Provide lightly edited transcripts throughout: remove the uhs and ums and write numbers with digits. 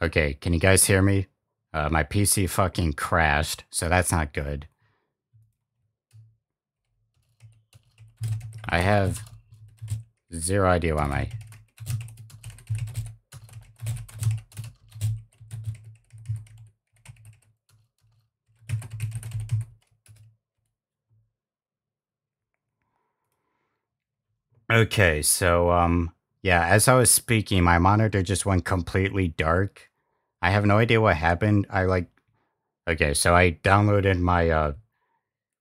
Okay, can you guys hear me? My PC fucking crashed, so that's not good. I have zero idea why my... Okay, so, yeah, as I was speaking, my monitor just went completely dark. I have no idea what happened. Okay, so I downloaded my,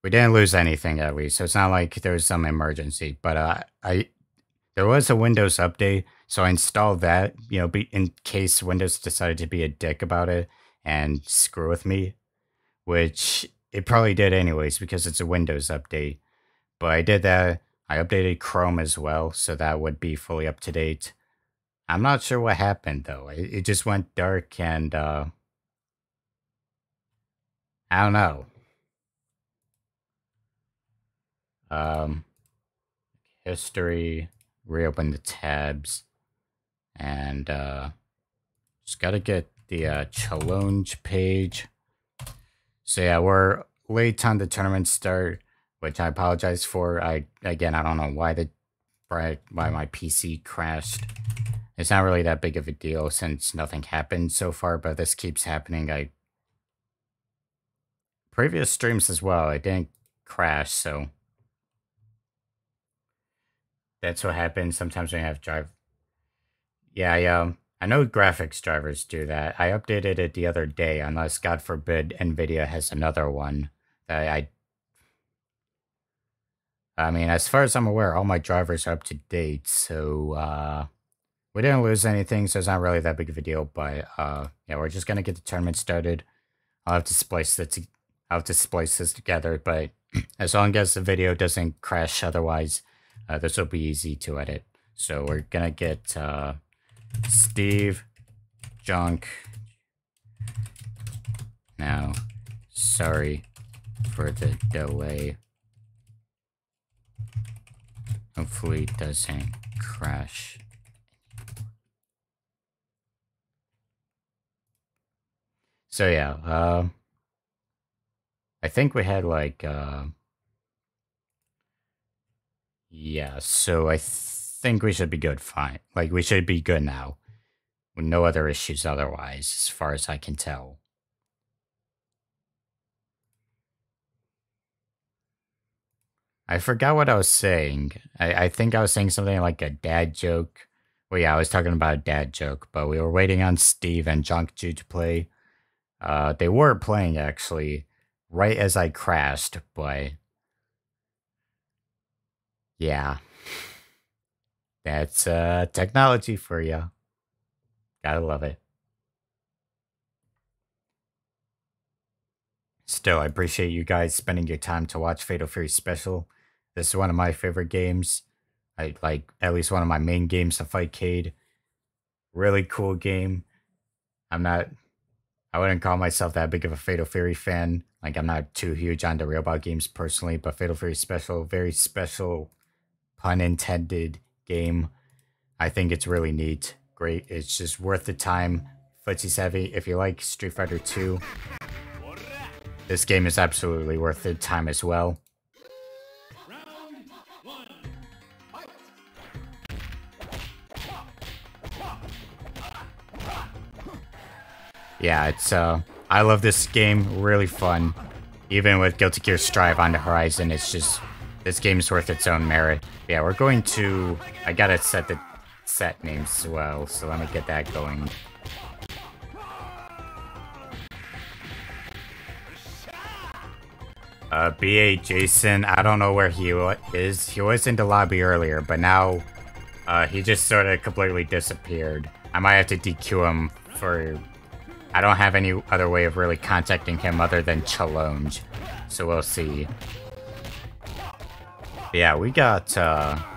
we didn't lose anything at least, so it's not like there was some emergency, but, there was a Windows update, so I installed that, in case Windows decided to be a dick about it and screw with me, which it probably did anyways because it's a Windows update. But I did that. I updated Chrome as well, so that would be fully up to date. I'm not sure what happened though. It just went dark and I don't know. Um, History, reopen the tabs, and just gotta get the challenge page. So yeah, we're late on the tournament start, which I apologize for. Again, I don't know why my PC crashed. It's not really that big of a deal since nothing happened so far, but this keeps happening. Previous streams as well, it didn't crash, so that's what happens sometimes when you have drive. Yeah, I know graphics drivers do that. I updated it the other day, unless God forbid Nvidia has another one that I mean, as far as I'm aware, all my drivers are up to date, so we didn't lose anything, so it's not really that big of a deal. But yeah, we're just gonna get the tournament started. I'll have to splice this together, but as long as the video doesn't crash otherwise, this will be easy to edit. So we're gonna get Steve, Junk. Now, sorry for the delay. Hopefully it doesn't crash. So yeah, I think we had yeah, so I think we should be good, fine. Like, we should be good now. With no other issues otherwise, as far as I can tell. I forgot what I was saying. I think I was saying something like a dad joke. Well, yeah, I was talking about a dad joke, but we were waiting on Steve and Junkju to play. They were playing, actually, right as I crashed, but... yeah. That's technology for you. Gotta love it. Still, I appreciate you guys spending your time to watch Fatal Fury Special. This is one of my favorite games. I like at least one of my main games of Fightcade. Really cool game. I wouldn't call myself that big of a Fatal Fury fan. Like, I'm not too huge on the robot games personally, but Fatal Fury Special, very special, pun intended game. I think it's really neat. Great. It's just worth the time. Footsie savvy. If you like Street Fighter 2, this game is absolutely worth the time as well. Yeah, it's I love this game, really fun. Even with Guilty Gear Strive on the horizon, it's just, this game is worth its own merit. Yeah, we're going to, I gotta set the set names as well, so let me get that going. BA Jason, I don't know where he is. He was in the lobby earlier, but now he just sort of completely disappeared. I might have to DQ him for... I don't have any other way of really contacting him other than challenge, so we'll see. Yeah, we got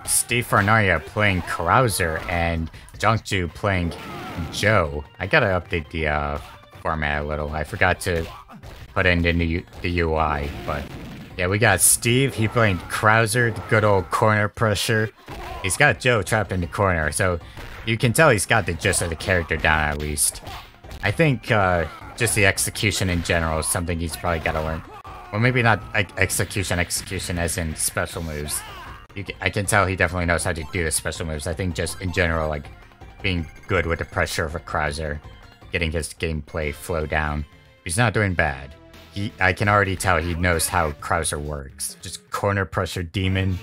Steve Farnaria playing Carouser and Junkju playing Joe. I gotta update the format a little. I forgot to put in the UI, but yeah, we got Steve. He playing Carouser, the good old corner pressure. He's got Joe trapped in the corner, so You can tell he's got the gist of the character down at least. I think just the execution in general is something he's probably got to learn. Well, maybe not execution as in special moves. I can tell he definitely knows how to do the special moves. I think just in general, like being good with the pressure of a Krauser, getting his gameplay flow down. He's not doing bad. I can already tell he knows how Krauser works. Just corner pressure demon.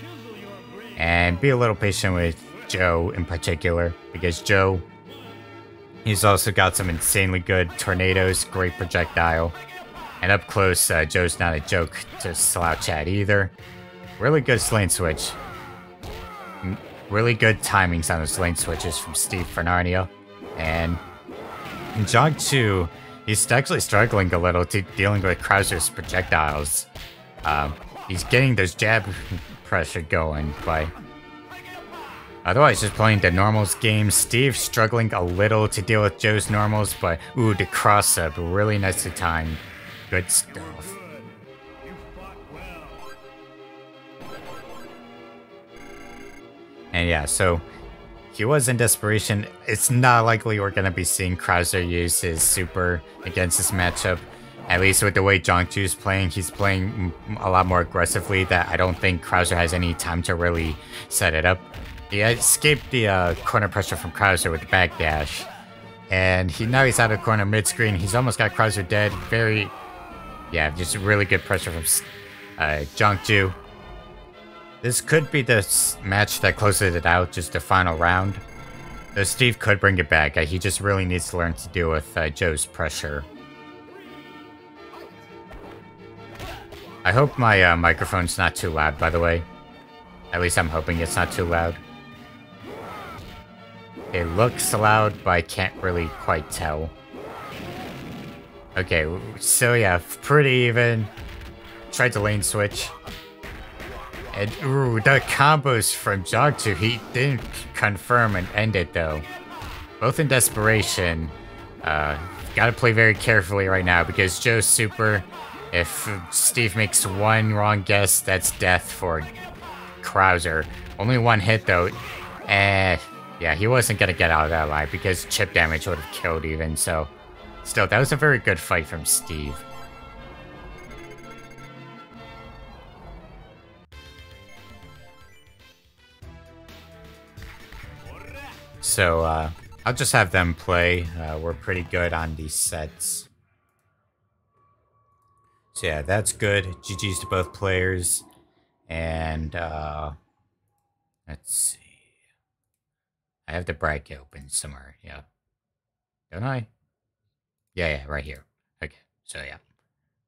And be a little patient with Joe in particular, because Joe, he's also got some insanely good tornadoes, great projectile. And up close, Joe's not a joke to slouch at either. Really good lane switch. Really good timings on those lane switches from Steve for Narnia. And in Jog 2, he's actually struggling a little to dealing with Krauser's projectiles. He's getting those jab pressure going, but otherwise just playing the normals game. Steve struggling a little to deal with Joe's normals, but ooh, the cross up, really nicely timed. Good stuff. And yeah, so he was in desperation. It's not likely we're gonna be seeing Krauser use his super against this matchup. At least with the way Zhangju's playing, he's playing a lot more aggressively that I don't think Krauser has any time to really set it up. He escaped the corner pressure from Krauser with the backdash. And now he's out of corner mid-screen. He's almost got Krauser dead. Yeah, just really good pressure from Zhangju. This could be the match that closes it out, just the final round. Though Steve could bring it back. He just really needs to learn to deal with Joe's pressure. I hope my microphone's not too loud, by the way. At least I'm hoping it's not too loud. It looks loud, but I can't really quite tell. Okay, so yeah, pretty even. Tried to lane switch. And ooh, the combos from Jogju, he didn't confirm and end it though. Both in desperation. Gotta play very carefully right now because Joe's super. If Steve makes one wrong guess, that's death for Krauser. Only one hit though. Yeah, he wasn't gonna get out of that line because chip damage would have killed even, so. Still, that was a very good fight from Steve. So, I'll just have them play. We're pretty good on these sets. So yeah, that's good. GG's to both players. And, let's see. I have the bracket open somewhere, yeah. Don't I? Yeah, right here. Okay, so yeah.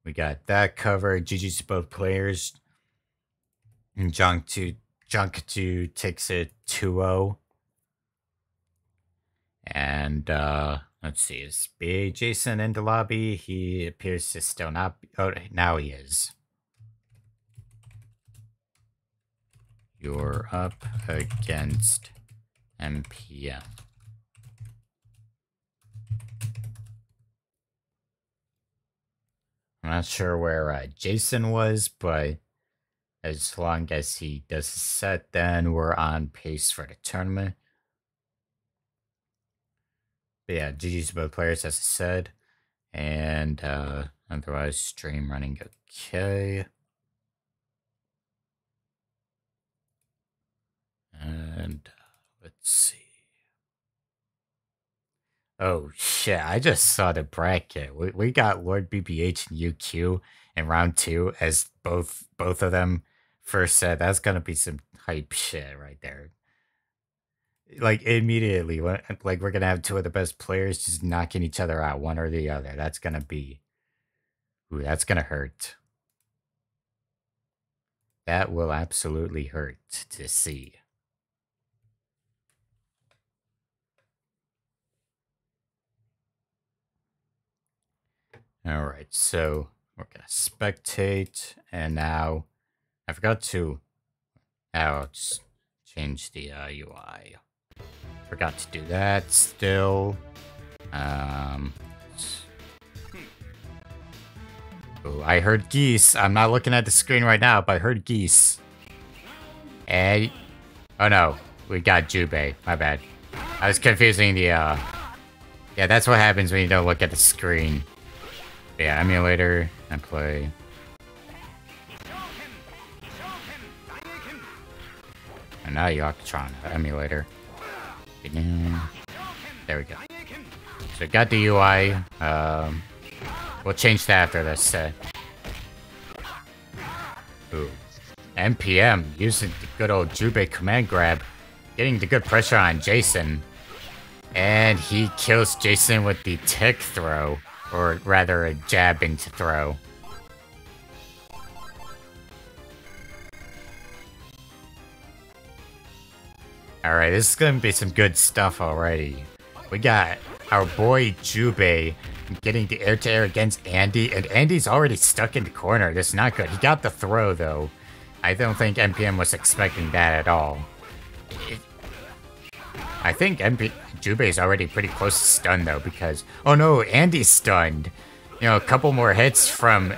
We got that covered. GG's to both players. And Junk2 takes it 2-0. And, let's see, is Jason in the lobby? He appears to still not be. Oh, now he is. You're up against MPM. I'm not sure where Jason was, but as long as he does the set, then we're on pace for the tournament. But yeah, GG's to both players, as I said. And otherwise, stream running okay. And let's see. Oh shit, I just saw the bracket. We got Lord BBH and UQ in round 2 as both of them first set. That's gonna be some hype shit right there. Like immediately, like we're gonna have two of the best players just knocking each other out, one or the other. That's gonna be, ooh, that's gonna hurt. That will absolutely hurt to see. All right, so we're gonna spectate, and now I forgot to. I'll just change the UI. Forgot to do that still. Oh, I heard geese. I'm not looking at the screen right now, but I heard geese. And oh no, we got Jubei. My bad. I was confusing the, yeah, that's what happens when you don't look at the screen. Yeah, emulator, and play. And now Yaktron, emulator. There we go. So got the UI. We'll change that after this. Ooh. NPM, using the good old Jubei command grab. Getting the good pressure on Jason. And he kills Jason with the tick throw. Or rather, a jabbing throw. Alright, this is gonna be some good stuff already. We got our boy Jubei getting the air-to-air against Andy, and Andy's already stuck in the corner. That's not good. He got the throw, though. I don't think NPM was expecting that at all. I think Jubei's already pretty close to stun, though, because... Oh no, Andy's stunned. You know, a couple more hits from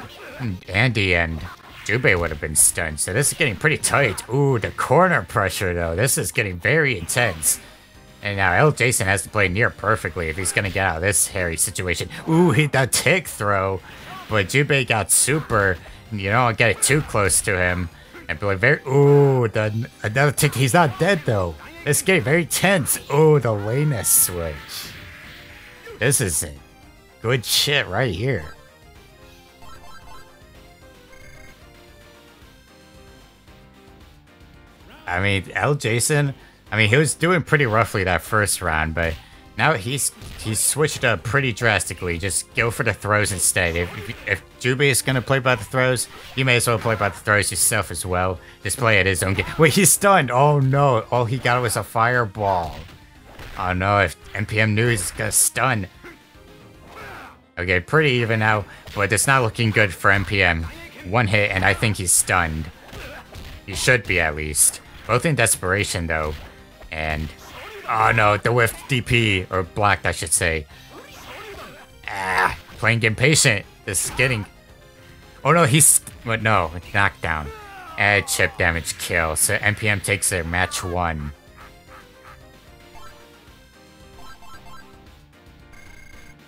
Andy and Jubei would have been stunned, so this is getting pretty tight. Ooh, the corner pressure, though. This is getting very intense. And now L. Jason has to play near perfectly if he's gonna get out of this hairy situation. Ooh, that tick throw. But Jubei got super. You don't get it too close to him. And play very. Ooh, another tick. He's not dead, though. It's getting very tense. Ooh, the latest switch. This is good shit right here. I mean, L. Jason, I mean, he was doing pretty roughly that first round, but now he's switched up pretty drastically. Just go for the throws instead. If Jubei is going to play by the throws, you may as well play by the throws yourself as well. Just play at his own game. Wait, he's stunned. Oh, no. All he got was a fireball. Oh, no. If NPM knew he's going to stun. Okay, pretty even now, but it's not looking good for NPM. One hit, and I think he's stunned. He should be, at least. Both in desperation, though. And... Oh, no, the whiff DP. Or blocked, I should say. Ah, playing impatient. This is getting... Oh, no, he's... But no, knockdown. And chip damage kill. So NPM takes their match 1.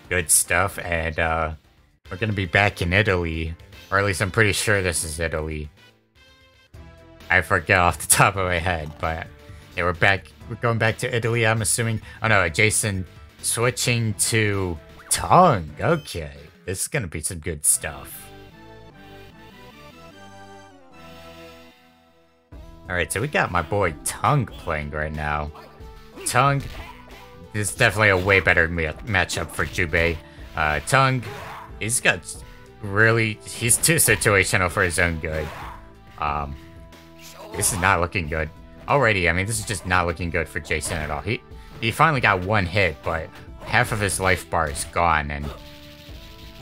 Good stuff. And, we're gonna be back in Italy. Or at least I'm pretty sure this is Italy. I forget off the top of my head, but yeah, we're back. We're going back to Italy, I'm assuming. Oh no, Jason switching to Tongue. Okay, this is gonna be some good stuff. Alright, so we got my boy Tongue playing right now. Tongue is definitely a way better matchup for Jubei. Tongue, he's got really... He's too situational for his own good. This is not looking good. Already, I mean, this is just not looking good for Jason at all. He finally got one hit, but half of his life bar is gone, and...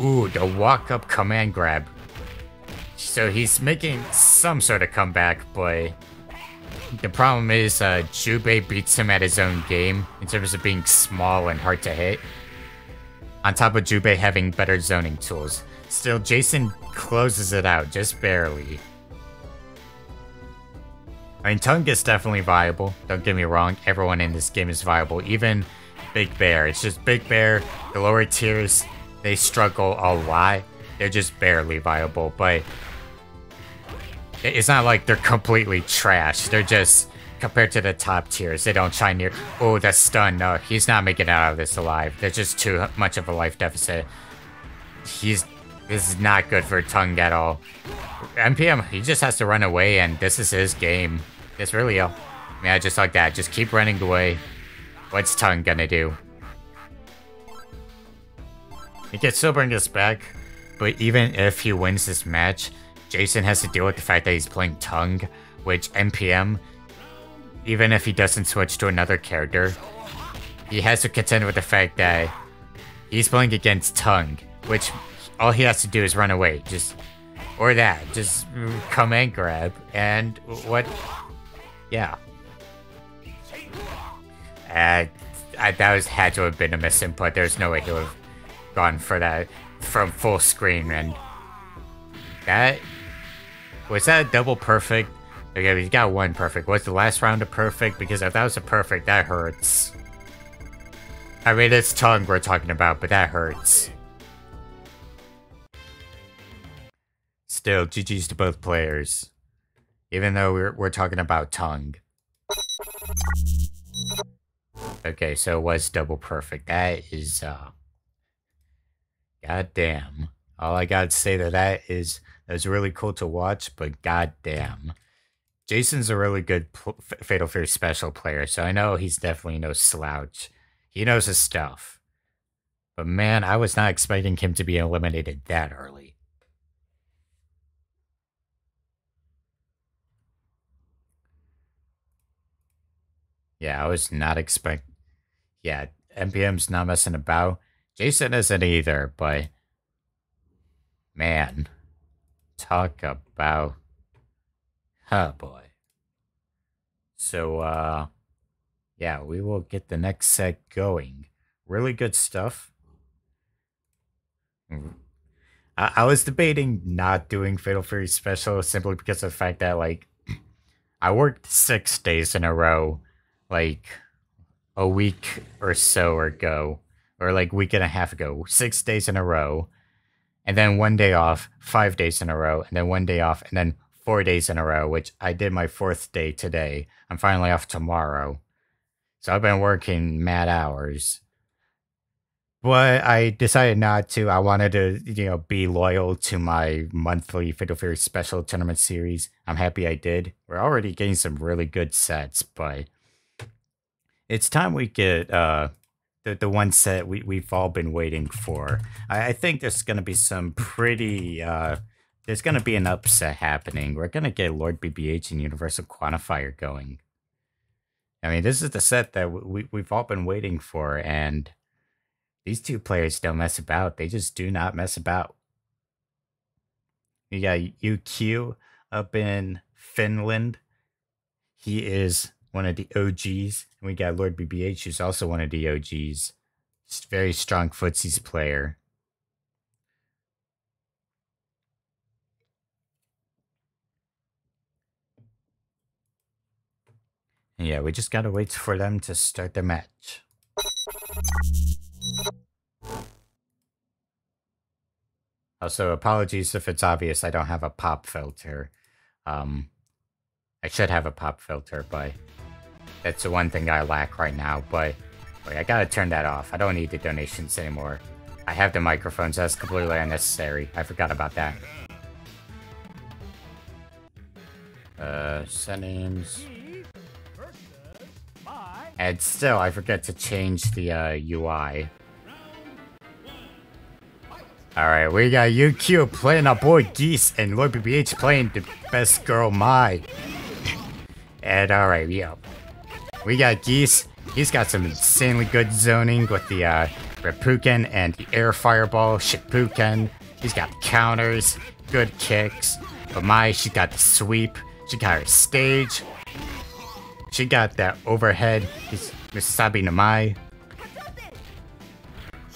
Ooh, the walk-up command grab. So he's making some sort of comeback, but... The problem is, Jubei beats him at his own game, in terms of being small and hard to hit. On top of Jubei having better zoning tools. Still, Jason closes it out, just barely. I mean, Tongue is definitely viable. Don't get me wrong, everyone in this game is viable. Even Big Bear. It's just Big Bear, the lower tiers, they struggle a lot. They're just barely viable, but it's not like they're completely trash. They're just, compared to the top tiers, they don't shine near. Oh, that's stun. No, he's not making it out of this alive. There's just too much of a life deficit. This is not good for Tongue at all. NPM, he just has to run away, and this is his game. It's really, yeah, just like that. Just keep running away. What's Tongue gonna do? He can still bring us back, but even if he wins this match, Jason has to deal with the fact that he's playing Tongue, which NPM, even if he doesn't switch to another character, he has to contend with the fact that he's playing against Tongue, which all he has to do is run away. Just command grab, and what? Yeah. That had to have been a misinput. There's no way he would have gone for that from full screen, and was that a double perfect? Okay, he's got one perfect. Was the last round a perfect? Because if that was a perfect, that hurts. I mean, it's tongue we're talking about, but that hurts. Still, GG's to both players. Even though we're talking about tongue. Okay, so it was double perfect. That is, goddamn. All I gotta say to that is, it was really cool to watch, but goddamn. Jason's a really good Fatal Fury special player, so I know he's definitely no slouch. He knows his stuff. But man, I was not expecting him to be eliminated that early. Yeah, I was not expecting... Yeah, NPM's not messing about. Jason isn't either, but... Man. Talk about... Oh, boy. So, yeah, we will get the next set going. Really good stuff. I was debating not doing Fatal Fury Special simply because of the fact that, like, I worked 6 days in a row, like, a week or so ago, or like week and a half ago, 6 days in a row, and then 1 day off, 5 days in a row, and then 1 day off, and then 4 days in a row, which I did my 4th day today. I'm finally off tomorrow. So I've been working mad hours. But I decided not to. I wanted to, be loyal to my monthly Fatal Fury Special Tournament series. I'm happy I did. We're already getting some really good sets, but it's time we get the one set we've all been waiting for. I think there's going to be some pretty... there's going to be an upset happening. We're going to get Lord BBH and Universal Quantifier going. I mean, this is the set that we've all been waiting for, and these two players don't mess about. They just do not mess about. You got UQ up in Finland. He is one of the OGs. And we got Lord BBH, who's also one of the OGs. Just very strong footsies player. And yeah, we just gotta wait for them to start the match. Also, apologies if it's obvious I don't have a pop filter. I should have a pop filter, but that's the one thing I lack right now. But wait, I gotta turn that off. I don't need the donations anymore. I have the microphones. That's completely unnecessary. I forgot about that. Settings. And still, I forget to change the UI. Alright, we got UQ playing our boy Geese and Lord BBH playing the best girl Mai. And alright, yeah. We got Geese. He's got some insanely good zoning with the Reppuken and the air fireball, Shippuken. He's got counters, good kicks. But Mai, she got the sweep. She got her stage. She got that overhead. He's Misabi no Mai.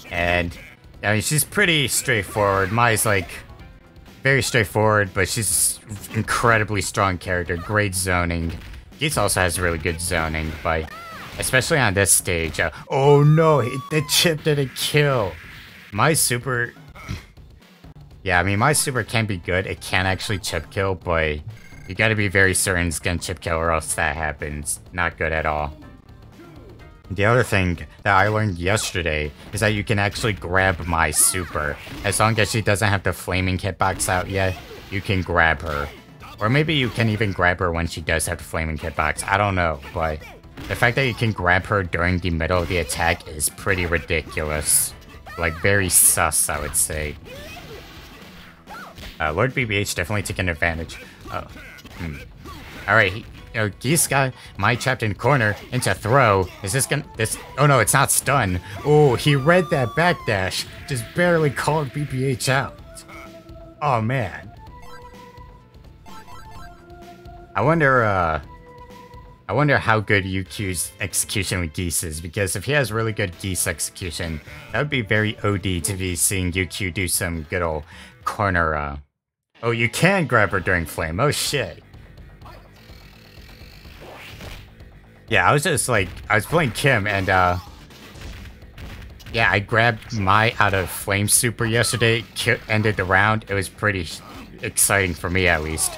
And I mean, she's pretty straightforward. Mai's like very straightforward, but she's an incredibly strong character. Great zoning. Geese also has really good zoning, but especially on this stage. Oh no, the chip didn't kill. My super... Yeah, I mean, my super can be good. It can actually chip kill, but you gotta be very certain it's gonna chip kill or else that happens. Not good at all. The other thing that I learned yesterday is that you can actually grab my super. As long as she doesn't have the flaming hitbox out yet, you can grab her. Or maybe you can even grab her when she does have the flaming hitbox. I don't know, but the fact that you can grab her during the middle of the attack is pretty ridiculous. Like, very sus, I would say. Lord BBH definitely taking advantage. Alright, Geese got Mai trapped in the corner into throw. Is this gonna... Oh no, it's not stun. Oh, he read that backdash. Just barely called BBH out. Oh man. I wonder how good UQ's execution with Geese is, because if he has really good Geese execution, that would be very OD to be seeing UQ do some good old corner, Oh, you can grab her during flame. Oh shit. Yeah, I was just like, I was playing Kim and Yeah, I grabbed my out of Flame Super yesterday, ended the round. It was pretty exciting for me, at least.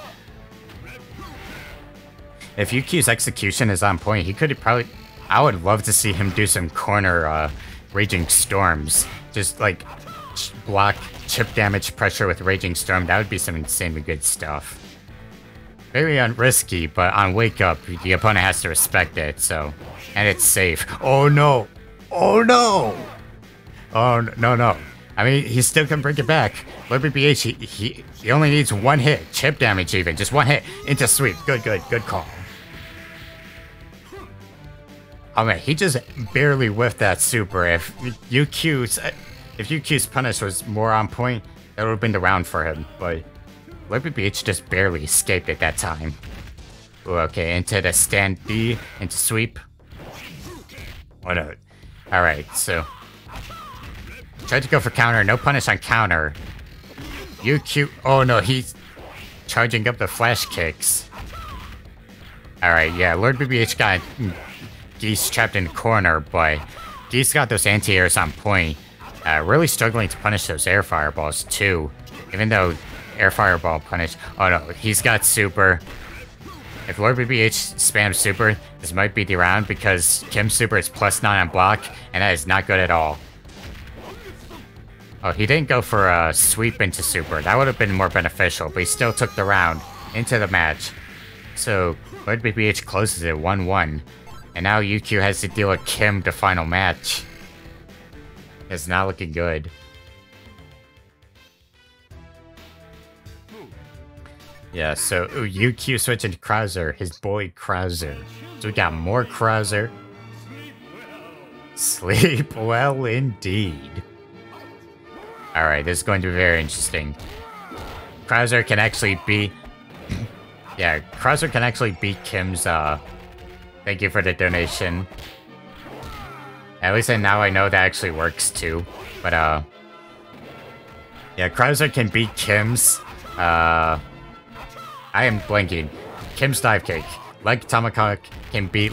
If UQ's execution is on point, he could probably... I would love to see him do some corner Raging Storms. Just, like, block chip damage pressure with Raging Storm. That would be some insanely good stuff. Very unrisky, but on Wake Up, the opponent has to respect it, so... And it's safe. Oh, no! Oh, no! Oh, no. I mean, he still can bring it back. Lord BBH, he only needs one hit. Chip damage even. Just one hit. Into sweep. Good call. Oh man, he just barely whiffed that super. If UQ's punish was more on point, that would have been the round for him. But Lord BBH just barely escaped at that time. Ooh, okay, into the stand D, into sweep. What a... Alright, so... Tried to go for counter, no punish on counter. UQ... Oh no, he's charging up the flash kicks. Alright, yeah, Lord BBH got Geese trapped in the corner, but Geese got those anti-airs on point. Really struggling to punish those air fireballs too. Even though air fireball punish... Oh no, he's got super. If Lord BBH spams super, this might be the round because Kim's super is +9 on block, and that is not good at all. Oh, he didn't go for a sweep into super. That would have been more beneficial, but he still took the round into the match. So, Lord BBH closes it 1-1. And now UQ has to deal with Kim the final match. It's not looking good. Yeah, so UQ switching to Krauser, his boy Krauser. So we got more Krauser. Sleep well indeed. Alright, this is going to be very interesting. Krauser can actually beat... yeah, Krauser can actually beat Kim's, Thank you for the donation. At least now I know that actually works too. But, yeah, Krauser can beat Kim's, I am blanking. Kim's dive kick. Like Tomahawk can beat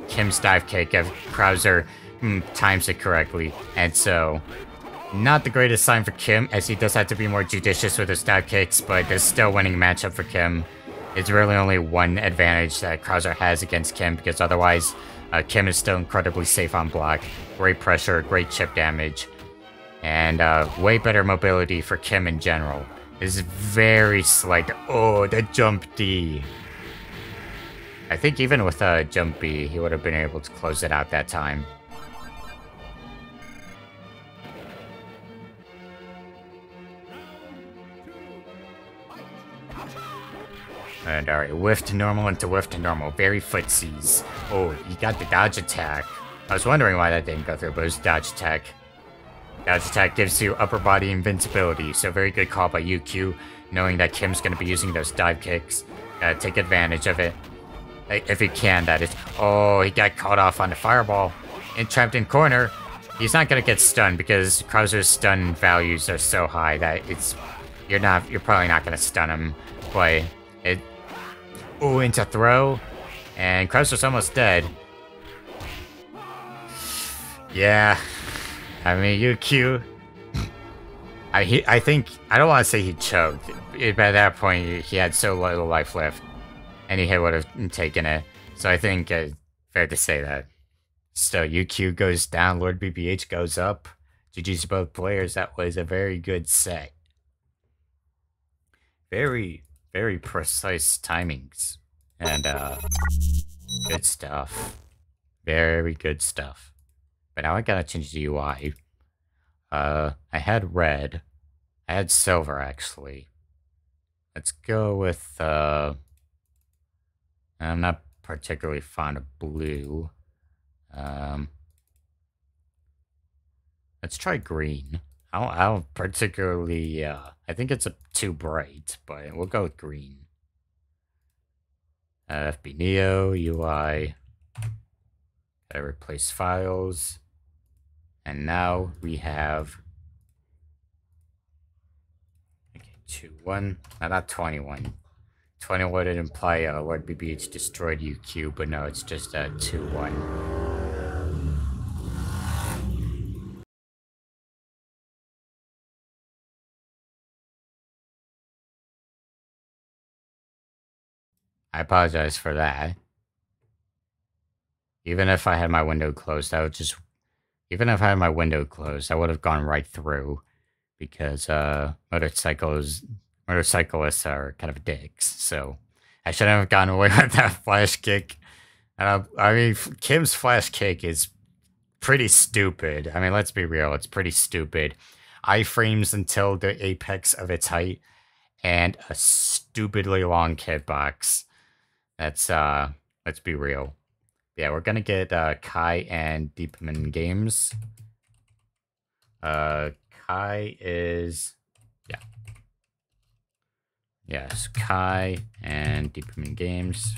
Kim's dive kick if Krauser times it correctly. And so, not the greatest sign for Kim, as he does have to be more judicious with his dive kicks, but there's still winning matchup for Kim. It's really only one advantage that Krauser has against Kim, because otherwise, Kim is still incredibly safe on block. Great pressure, great chip damage, and way better mobility for Kim in general. This is very slight. Oh, the jump D. I think even with a jump B, he would have been able to close it out that time. And alright, whiff to normal into whiff to normal. Very footsies. Oh, he got the dodge attack. I was wondering why that didn't go through, but it was dodge attack. Dodge attack gives you upper body invincibility, so very good call by UQ, knowing that Kim's going to be using those dive kicks. Gotta take advantage of it. If he can, that is. Oh, he got caught off on the fireball. And trapped in corner. He's not going to get stunned because Krauser's stun values are so high that you're probably not going to stun him. But ooh, into throw. And Krauser's almost dead. Yeah. I mean, UQ. I think, I don't want to say he choked. By that point, he had so little life left. Any hit would have taken it. So I think, fair to say that. Still, UQ goes down, Lord BBH goes up. GG's to both players. That was a very good set. Very, very precise timings. And, good stuff. Very good stuff. But now I gotta change the UI. I had red. I had silver, actually. Let's go with, I'm not particularly fond of blue. Let's try green. I don't particularly, I think it's too bright, but we'll go with green. FB Neo, UI. Gotta replace files. And now we have 2-1. No, not 21. 21 would imply Lord BBH destroyed UQ, but no, it's just 2-1. I apologize for that. Even if I had my window closed, I would just... Even if I had my window closed, I would have gone right through. Because, motorcyclists are kind of dicks, so... I shouldn't have gotten away with that flash kick. And I mean, Kim's flash kick is pretty stupid. I mean, let's be real, it's pretty stupid. Iframes until the apex of its height, and a stupidly long hitbox. That's, let's be real. Yeah, we're gonna get, Kai and Deepman Games. Kai is... Yeah. Yes, Kai and Deepman Games.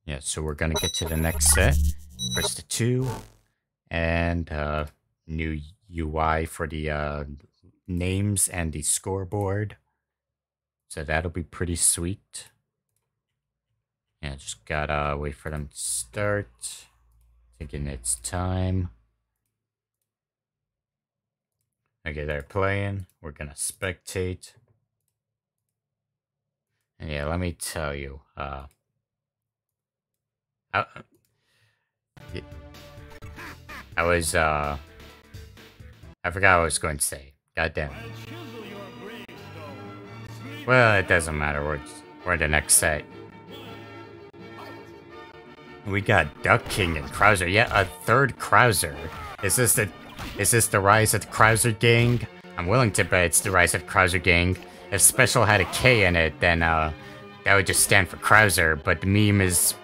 Yeah, so we're gonna get to the next set. Press the 2, and new UI for the names and the scoreboard. So that'll be pretty sweet. Yeah, just gotta wait for them to start. Taking its time. Okay, they're playing. We're gonna spectate. And yeah, let me tell you, I was, I forgot what I was going to say. God damn it. Well, it doesn't matter. We're in the next set. We got Duck King and Krauser. Yeah, a third Krauser. Is this the rise of the Krauser gang? I'm willing to bet it's the rise of the Krauser gang. If Special had a K in it, then that would just stand for Krauser. But the meme is...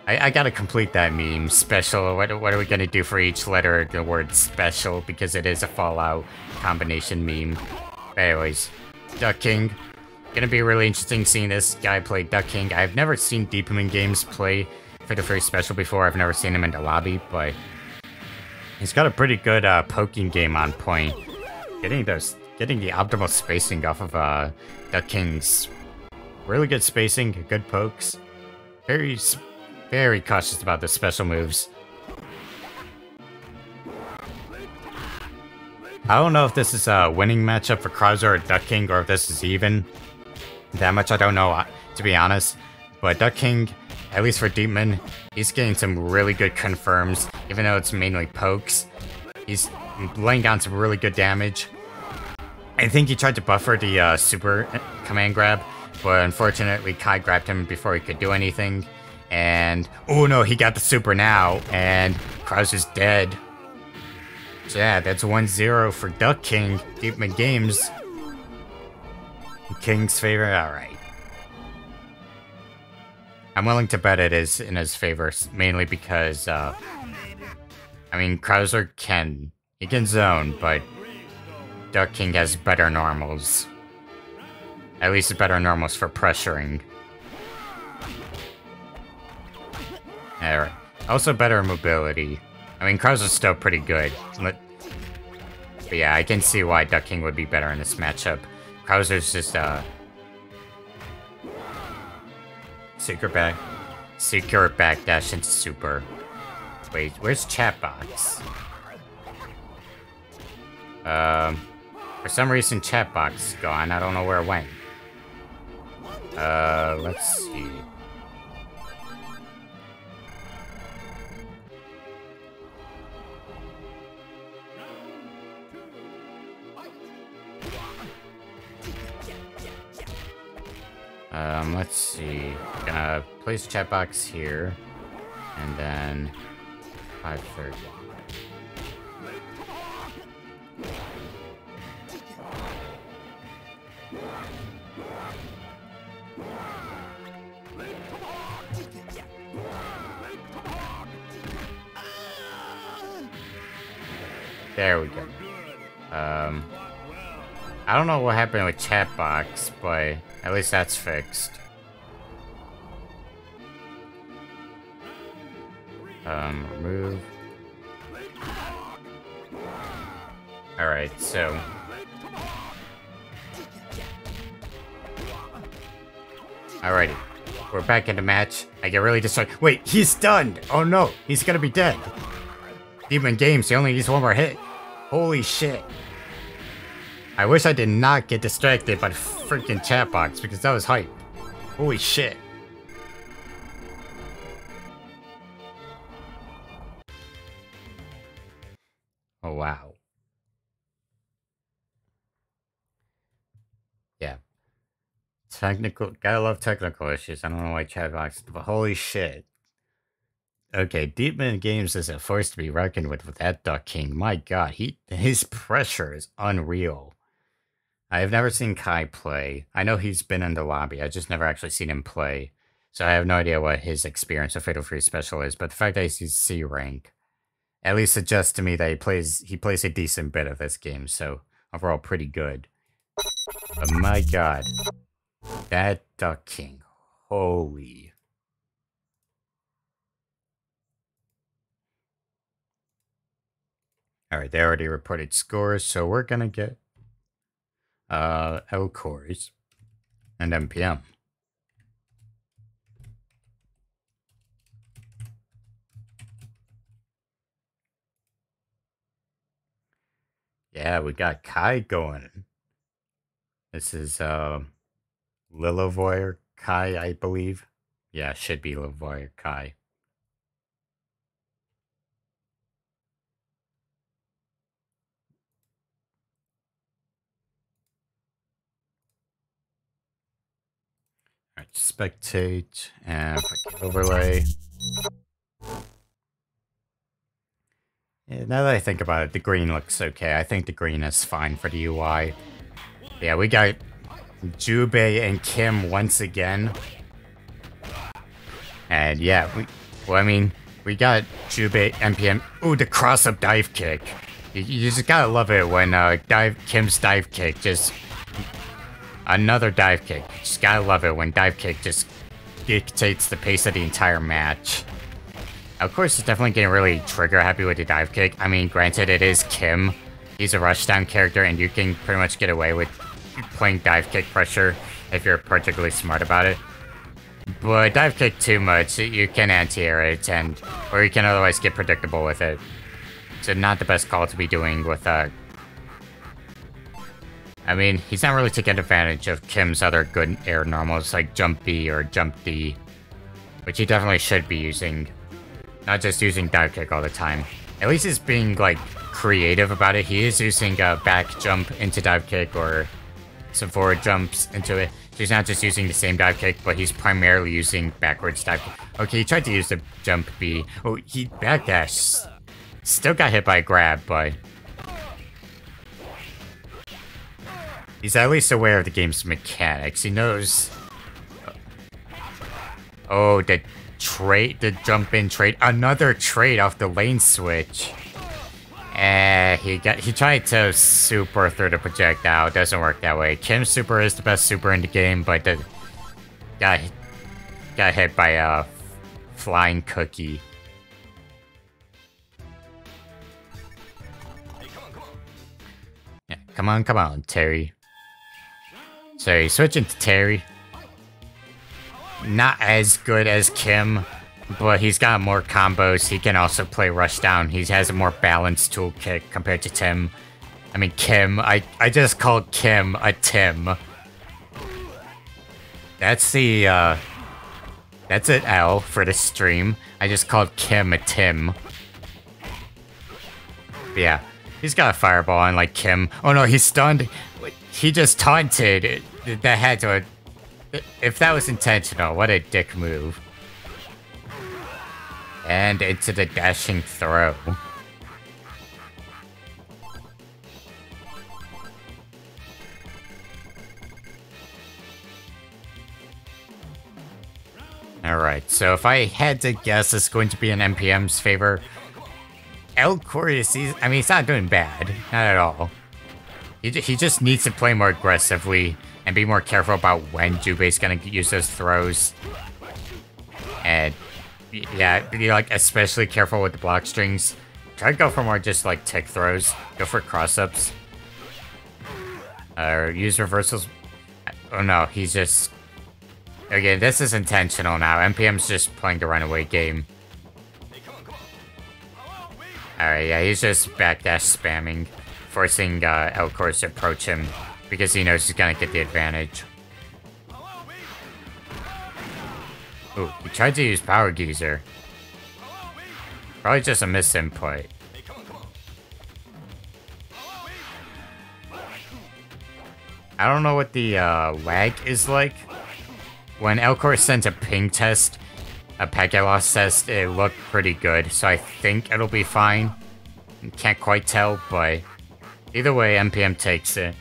I gotta complete that meme. Special. What are we gonna do for each letter of the word special? Because it is a Fallout combination meme. But anyways, Duck King. Gonna be really interesting seeing this guy play Duck King. I've never seen Deepman Games play for the first special before. I've never seen him in the lobby, but he's got a pretty good poking game on point. Getting the optimal spacing off of Duck King's really good spacing, good pokes. Very cautious about the special moves. I don't know if this is a winning matchup for Krauser or Duck King, or if this is even. That much I don't know, to be honest. But Duck King, at least for Deepman, he's getting some really good confirms, even though it's mainly pokes. He's laying down some really good damage. I think he tried to buffer the super command grab, but unfortunately Kai grabbed him before he could do anything. And, oh no, he got the super now, and Krauser's dead. So yeah, that's 1-0 for Duck King, Deepman Games. King's favor, alright. I'm willing to bet it is in his favor, mainly because, I mean, Krauser can zone, but Duck King has better normals. At least better normals for pressuring. Alright. Also better mobility. I mean, Krauser's still pretty good. But yeah, I can see why Duck King would be better in this matchup. Krauser's just, secret backdash into super. Wait, where's chat box? For some reason chat box is gone. I don't know where it went. Let's see. Let's see. Gonna place chat box here, and then 5:30. There we go. I don't know what happened with chat box, but at least that's fixed. Remove. Alright, so. Alrighty. We're back in the match. I get really distracted. Wait, he's stunned! Oh no, he's gonna be dead. Deepman Games, he only needs one more hit. Holy shit. I wish I did not get distracted by the freaking chat box because that was hype. Holy shit. Oh, wow. Yeah. Gotta love technical issues. I don't know why chat box, but holy shit. Okay, Deepman Games is a force to be reckoned with that Duck King. My god, his pressure is unreal. I have never seen Kai play. I know he's been in the lobby. I just never actually seen him play. So I have no idea what his experience of Fatal Fury Special is, but the fact that he's C rank at least suggests to me that he plays a decent bit of this game, so overall pretty good. But my god, that Duck King, holy. Alright, they already reported scores, so we're gonna get L cores and MPM. Yeah, we got Kai going. This is Lilavoyer Kai, I believe. Yeah, should be Lilavoyer Kai. Alright, spectate and overlay. Yeah, now that I think about it, the green looks okay. I think the green is fine for the UI. Yeah, we got Jubei and Kim once again. And yeah, we got Jubei, MPM. Ooh, the cross-up dive kick. You just gotta love it when Kim's dive kick just... Another dive kick. Just gotta love it when dive kick just dictates the pace of the entire match. Of course, it's definitely getting really trigger happy with the dive kick. I mean, granted, it is Kim. He's a rushdown character, and you can pretty much get away with playing dive kick pressure if you're particularly smart about it. But dive kick too much, you can anti-air it, or you can otherwise get predictable with it. So not the best call to be doing with I mean, he's not really taking advantage of Kim's other good air normals like Jump B or Jump D, which he definitely should be using. Not just using dive kick all the time. At least he's being, like, creative about it. He is using a back jump into dive kick or some forward jumps into it. So he's not just using the same dive kick, but he's primarily using backwards dive kick. Okay, he tried to use the Jump B. Oh, he backdashed. Still got hit by a grab, but... he's at least aware of the game's mechanics. He knows... Oh, the jump in trade, another trade off the lane switch. He tried to super through the projectile. It doesn't work that way. Kim's super is the best super in the game, but got hit by a flying cookie. Yeah, come on, Terry. Sorry, switching to Terry. Not as good as Kim, but he's got more combos. He can also play rushdown. He has a more balanced toolkit compared to Tim. I mean, Kim. I just called Kim a Tim. That's the, that's an L for the stream. I just called Kim a Tim. But yeah, he's got a fireball unlike Kim. Oh no, he's stunned. He just taunted. That had to... If that was intentional, what a dick move. And into the dashing throw. Alright, so if I had to guess, it's going to be in MPM's favor. El Corius, he's not doing bad. Not at all. He just needs to play more aggressively and be more careful about when Jubei's gonna use those throws. And yeah, be like especially careful with the block strings. Try to go for more just like tick throws. Go for cross-ups. Or use reversals. Oh no, he's just... Okay, this is intentional now. MPM's just playing the runaway game. Alright, yeah, he's just backdash spamming. forcing Elcor to approach him because he knows he's gonna get the advantage. Ooh, he tried to use Power Geyser. Probably just a misinput. I don't know what the lag is like. When Elcor sent a ping test, a packet loss test, it looked pretty good, so I think it'll be fine. Can't quite tell, but either way, NPM takes it.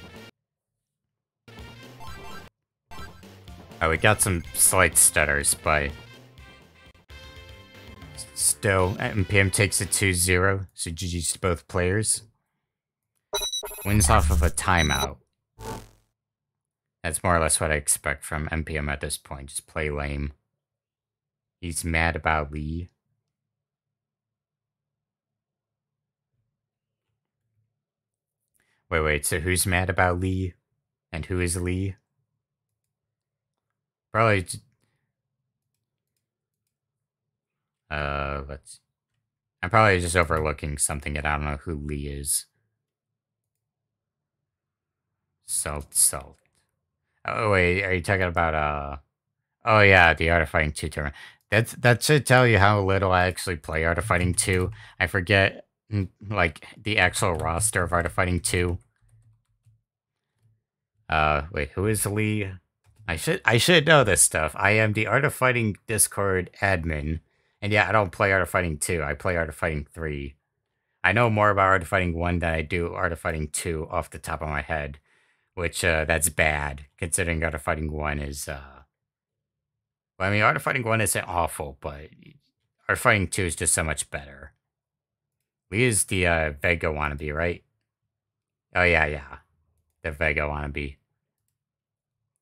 Oh, we got some slight stutters, but still, NPM takes it 2-0, so GG's to both players. Wins off of a timeout. That's more or less what I expect from NPM at this point, just play lame. He's mad about Lee. Wait, so who's mad about Lee? And who is Lee? Probably... let's... I'm probably just overlooking something and I don't know who Lee is. Salt. Oh, wait, are you talking about, oh yeah, the Art of Fighting 2 tournament. That should tell you how little I actually play Art of Fighting 2. I forget, like, the actual roster of Art of Fighting 2. Wait, who is Lee? I should know this stuff. I am the Art of Fighting Discord admin. And yeah, I don't play Art of Fighting 2. I play Art of Fighting 3. I know more about Art of Fighting 1 than I do Art of Fighting 2 off the top of my head. Which, that's bad, considering Art of Fighting 1 is, well, I mean, Art of Fighting 1 isn't awful, but Art of Fighting 2 is just so much better. Lee is the, Vega wannabe, right? Oh, yeah. The Vega wannabe.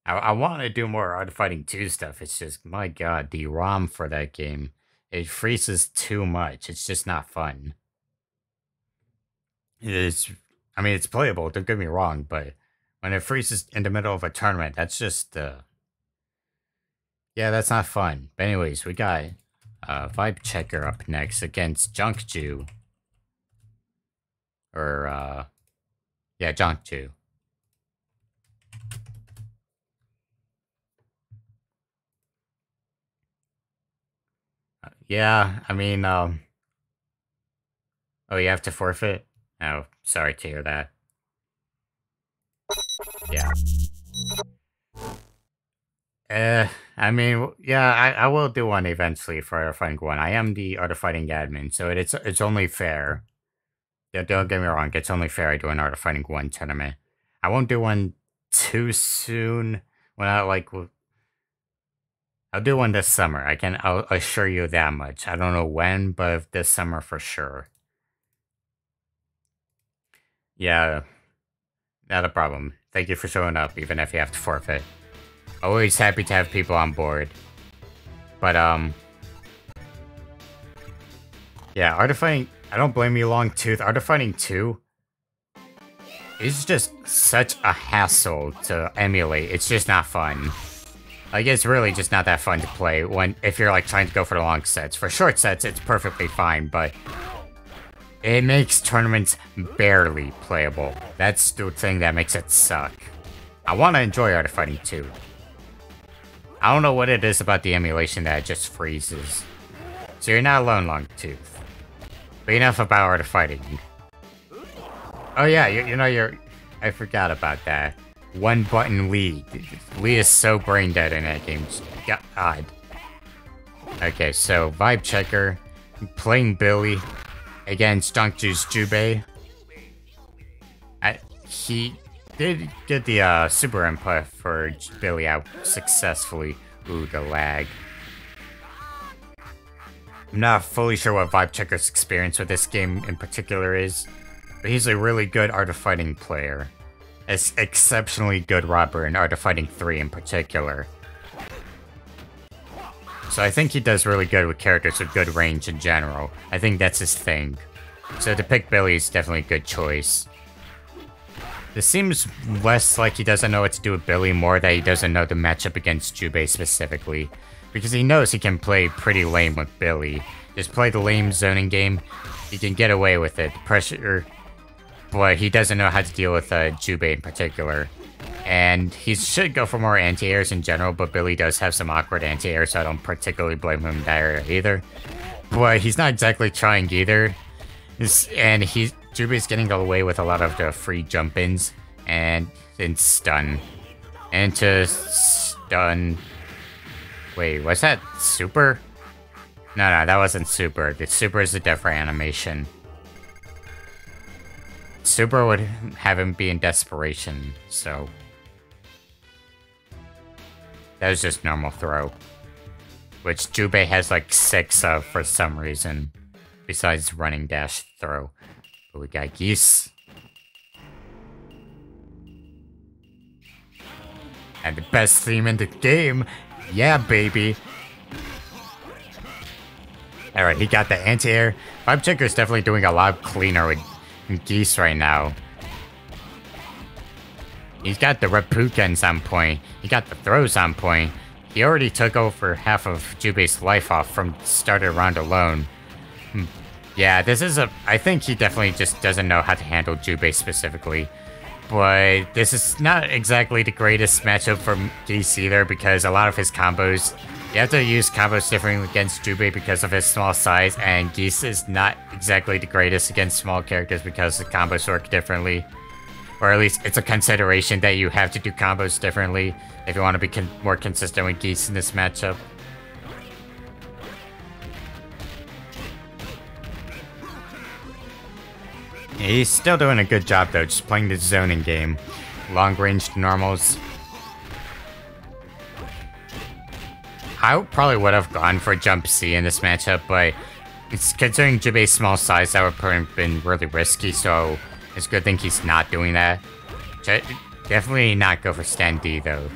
I want to do more Art of Fighting 2 stuff, it's just, my god, the ROM for that game, it freezes too much, it's just not fun. It is, I mean, it's playable, don't get me wrong, but... when it freezes in the middle of a tournament, that's just, yeah, that's not fun. But anyways, we got Vibe Checker up next against Junkju. Or, yeah, Junkju. Yeah, I mean, oh, you have to forfeit? Oh, sorry to hear that. Yeah. I mean, yeah, I will do one eventually for Art of Fighting 1. I am the Art of Fighting admin, so it's only fair. Yeah, don't get me wrong, it's only fair I do an Art of Fighting 1 tournament. I won't do one too soon when I'll do one this summer. I'll assure you that much. I don't know when, but this summer for sure. Yeah, not a problem. Thank you for showing up, even if you have to forfeit. Always happy to have people on board. But, yeah, Art of Fighting... I don't blame you, Longtooth. Art of Fighting 2 is just such a hassle to emulate. It's just not fun. Like, it's really just not that fun to play if you're, like, trying to go for the long sets. For short sets, it's perfectly fine, but... it makes tournaments barely playable. That's the thing that makes it suck. I want to enjoy Art of Fighting 2. I don't know what it is about the emulation that it just freezes. So you're not alone, Longtooth. But enough about Art of Fighting. Oh yeah, you know, I forgot about that. One button Lee. Lee is so brain dead in that game. God. Okay, so Vibe Checker. Playing Billy. Against Junkju's Jubei. He did get the super input for Billy out successfully. Ooh, the lag. I'm not fully sure what Vibe Checker's experience with this game in particular is, but he's a really good Art of Fighting player. It's exceptionally good robber in Art of Fighting 3 in particular. So I think he does really good with characters with good range in general. I think that's his thing. So to pick Billy is definitely a good choice. This seems less like he doesn't know what to do with Billy, more that he doesn't know the matchup against Jubei specifically. Because he knows he can play pretty lame with Billy. Just play the lame zoning game, he can get away with it. The pressure but he doesn't know how to deal with Jubei in particular. And he should go for more anti-airs in general, but Billy does have some awkward anti-airs, so I don't particularly blame him in that area either. But he's not exactly trying either. And Jubei's getting away with a lot of the free jump-ins and stun. And to stun... Wait, was that super? No, that wasn't super. The super is a different animation. Super would have him be in desperation, so... That was just normal throw. Which Jubei has like 6 of for some reason. Besides running dash throw. But we got Geese. And the best theme in the game. Yeah, baby. Alright, he got the anti-air. Vibe Checker's definitely doing a lot cleaner with Geese right now. He's got the Repukens on point. He got the throws on point. He already took over half of Jubei's life off from the start of the round alone. Yeah, this is I think he definitely just doesn't know how to handle Jubei specifically. But this is not exactly the greatest matchup for Geese either, because a lot of his combos, you have to use combos differently against Jubei because of his small size, and Geese is not exactly the greatest against small characters because the combos work differently. Or at least it's a consideration that you have to do combos differently if you want to be more consistent with Geese in this matchup. He's still doing a good job though, just playing the zoning game. Long-ranged normals. I probably would have gone for Jump C in this matchup, but it's considering Jubei's small size, that would have been really risky, so it's a good thing he's not doing that. Definitely not go for Stand D though.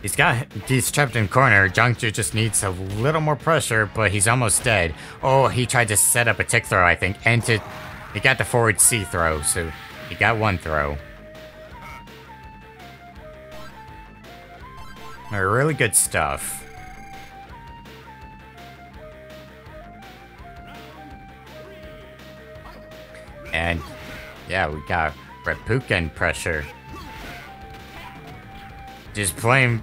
He's trapped in corner. Jiangsu just needs a little more pressure, but he's almost dead. Oh, he tried to set up a tick throw, I think, and he got the forward C throw, so he got one throw. Really good stuff. And yeah, we got Reppuken pressure. Just playing.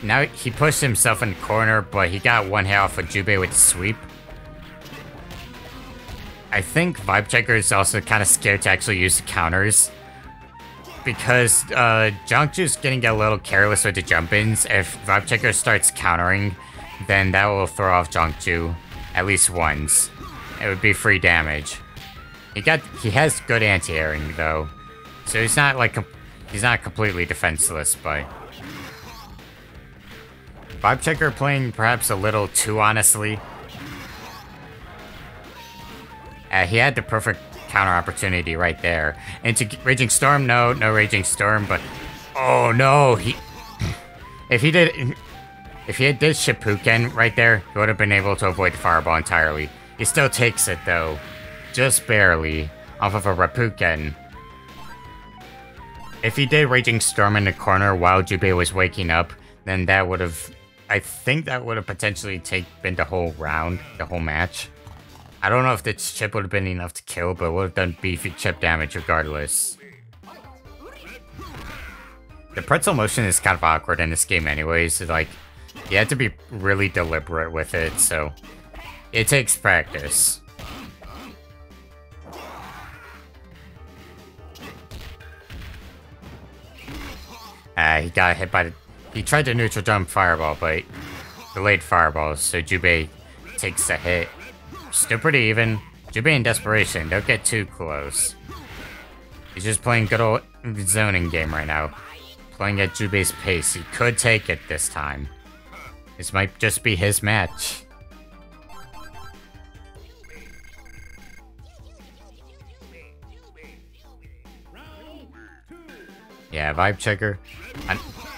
Now he pushed himself in the corner, but he got one hit off of Jubei with the sweep. I think Vibe Checker is also kind of scared to actually use the counters, because Jiangsu's getting a little careless with the jump-ins. If Vibe Checker starts countering, then that will throw off Jiangsu at least once. It would be free damage. He has good anti-airing though, so he's not like he's not completely defenseless, but Vibe Checker playing perhaps a little too honestly. He had the perfect counter opportunity right there. Into Raging Storm, no Raging Storm, but oh no, if he had did Shippuken right there, he would have been able to avoid the fireball entirely. He still takes it though, just barely, off of a Reppuken. If he did Raging Storm in the corner while Jubei was waking up, then that would have, I think that would have potentially been the whole round, the whole match. I don't know if the chip would have been enough to kill, but it would have done beefy chip damage regardless. The pretzel motion is kind of awkward in this game anyways. Like, you have to be really deliberate with it, so it takes practice. He got hit by the... He tried to neutral jump fireball, but delayed fireball, so Jubei takes the hit. Still pretty even. Jubei in desperation, don't get too close. He's just playing good old zoning game right now. Playing at Jubei's pace. He could take it this time. This might just be his match. Yeah, Vibe Checker.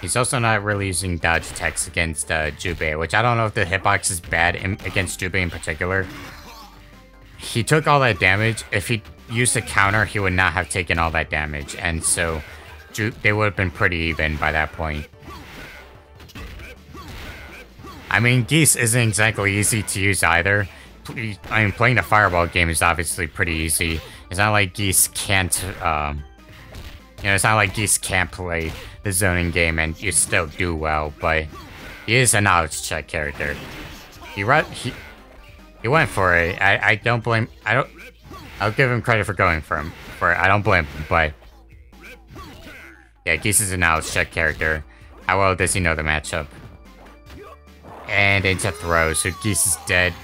He's also not really using dodge attacks against Jubei, which I don't know if the hitbox is bad against Jubei in particular. He took all that damage. If he used a counter, he would not have taken all that damage, and so they would have been pretty even by that point. I mean, Geese isn't exactly easy to use either. I mean, playing the Fireball game is obviously pretty easy. It's not like Geese can't, it's not like Geese can't play the zoning game and you still do well, but he is a knowledge check character. He went for it. I don't blame, I'll give him credit for going for it. I don't blame him, but yeah, Geese is a knowledge check character. How well does he know the matchup? And into throw, so Geese is dead.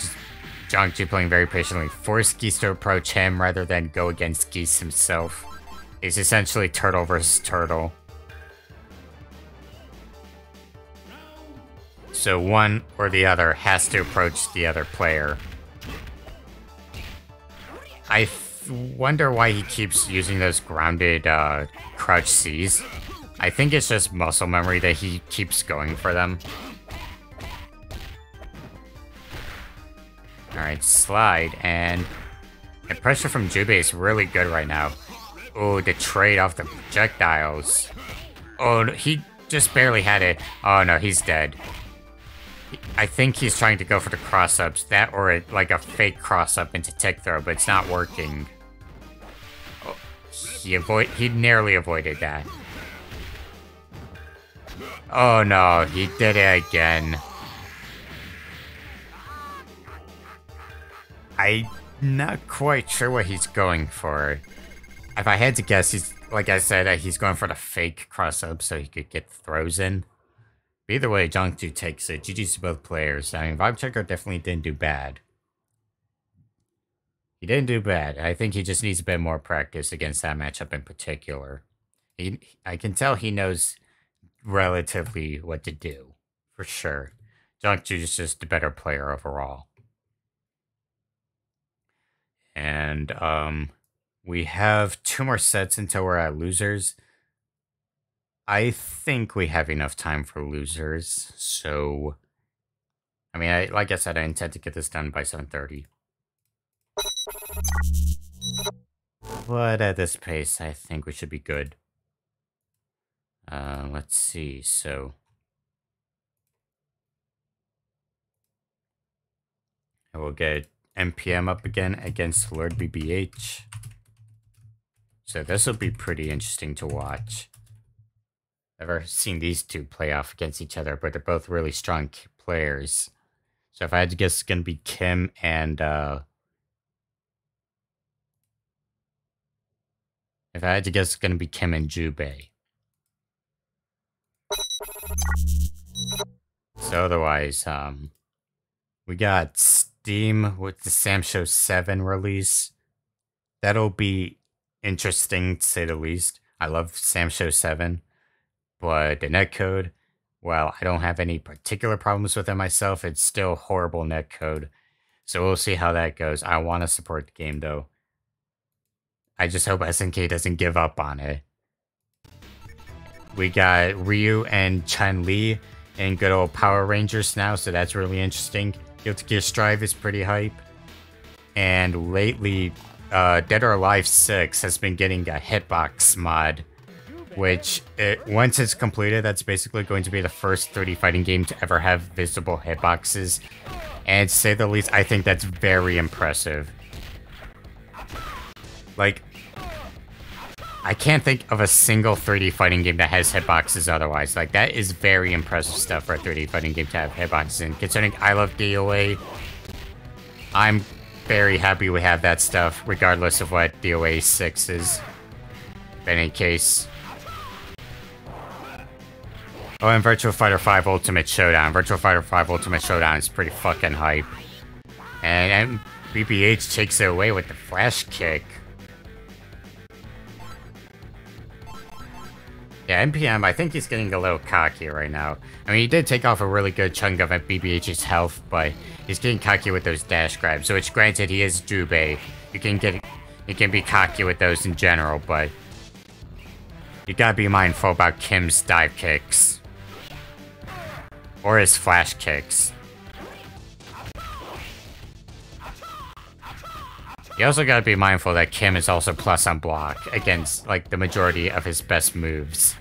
Jiangsu playing very patiently. Force Geese to approach him rather than go against Geese himself. It's essentially turtle versus turtle. So one or the other has to approach the other player. I wonder why he keeps using those grounded crouch Cs. I think it's just muscle memory that he keeps going for them. Alright, slide, and the pressure from Jubei is really good right now. Oh, the trade off the projectiles. Oh, he just barely had it. Oh no, he's dead. I think he's trying to go for the cross-ups. That or like a fake cross-up into tech throw, but it's not working. Oh, he narrowly avoided that. Oh no, he did it again. I'm not quite sure what he's going for. If I had to guess, he's, like I said, he's going for the fake cross-up so he could get throws in. But either way, Jiangsu takes it. GG's to both players. I mean, Vibe Checker definitely didn't do bad. He didn't do bad. I think he just needs a bit more practice against that matchup in particular. I can tell he knows relatively what to do, for sure. Jiangsu is just a better player overall. And we have 2 more sets until we're at losers. I think we have enough time for losers, so I mean, like I said, I intend to get this done by 7:30. But at this pace, I think we should be good. Let's see, so I will get MPM up again against Lord BBH. So this will be pretty interesting to watch. I've never seen these two play off against each other, but they're both really strong players. So if I had to guess, it's going to be Kim and... if I had to guess, it's going to be Kim and Jubei. So otherwise, we got Steam with the Sam Show 7 release. That'll be interesting, to say the least. I love Sam Show 7. But the netcode, well, I don't have any particular problems with it myself. It's still horrible netcode. So we'll see how that goes. I want to support the game, though. I just hope SNK doesn't give up on it. We got Ryu and Chun-Li in good old Power Rangers now, so that's really interesting. Guilty Gear Strive is pretty hype. And lately, Dead or Alive 6 has been getting a hitbox mod, which, once it's completed, that's basically going to be the first 3D fighting game to ever have visible hitboxes. And to say the least, I think that's very impressive. Like, I can't think of a single 3D fighting game that has hitboxes otherwise. Like, that is very impressive stuff for a 3D fighting game to have hitboxes in. Considering I love DOA, I'm very happy we have that stuff, regardless of what DOA 6 is. In any case... Oh, and Virtua Fighter 5 Ultimate Showdown. Virtua Fighter 5 Ultimate Showdown is pretty fucking hype. And BBH takes it away with the flash kick. Yeah, NPM, I think he's getting a little cocky right now. I mean, he did take off a really good chunk of BBH's health, but he's getting cocky with those dash grabs. So it's granted he is Jubei. You can be cocky with those in general, but you gotta be mindful about Kim's dive kicks. Or his flash kicks. You also gotta be mindful that Kim is also plus on block against, like, the majority of his best moves.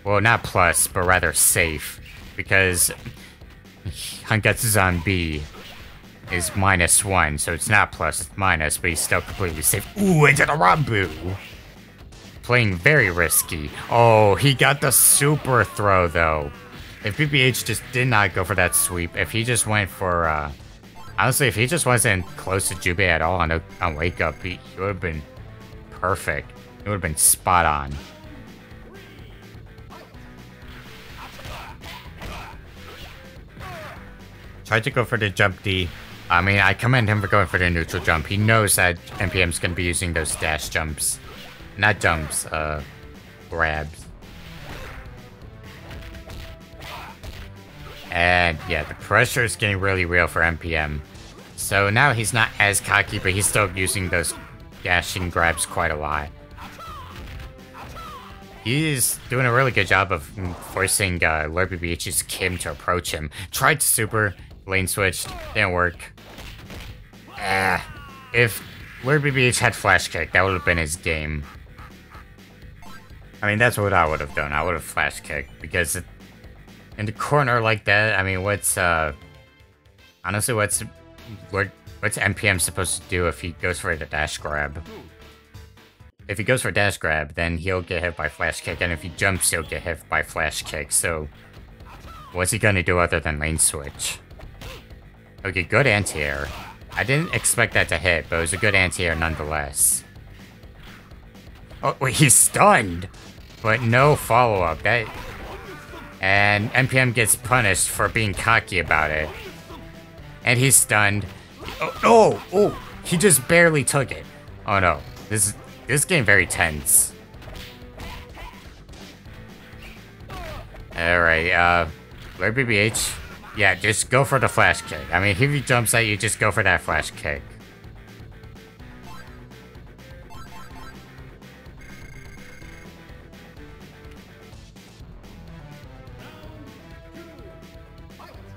Well, not plus, but rather safe. Because Hanketsu's on B. is -1, so it's not plus, it's minus, but he's still completely safe. Ooh, into the Rambu! Playing very risky. Oh, he got the super throw, though. If BBH just did not go for that sweep, if he just went for, honestly, if he just wasn't close to Jubei at all on Wake Up, he would have been perfect. It would have been spot on. Tried to go for the jump D. I mean, I commend him for going for the neutral jump. He knows that NPM's going to be using those dash jumps. Not jumps, grabs. And yeah, the pressure is getting really real for NPM. So now he's not as cocky, but he's still using those dashing grabs quite a lot. He's doing a really good job of forcing Lord BBH's Kim to approach him. Tried to super, lane switched, didn't work. If Lord BBH had flash kick, that would have been his game. I mean, that's what I would have done. I would have flash kicked, because in the corner like that, I mean, honestly, what's NPM supposed to do if he goes for the dash grab? If he goes for dash grab, then he'll get hit by flash kick, and if he jumps, he'll get hit by flash kick, so what's he gonna do other than lane switch? Okay, good anti-air. I didn't expect that to hit, but it was a good anti-air nonetheless. Oh, wait, he's stunned! But no follow-up. And NPM gets punished for being cocky about it. And he's stunned. Oh, oh! He just barely took it. Oh no. This game very tense. Alright, Lord BBH. Yeah, just go for the flash kick. I mean, if he jumps at you, just go for that flash kick.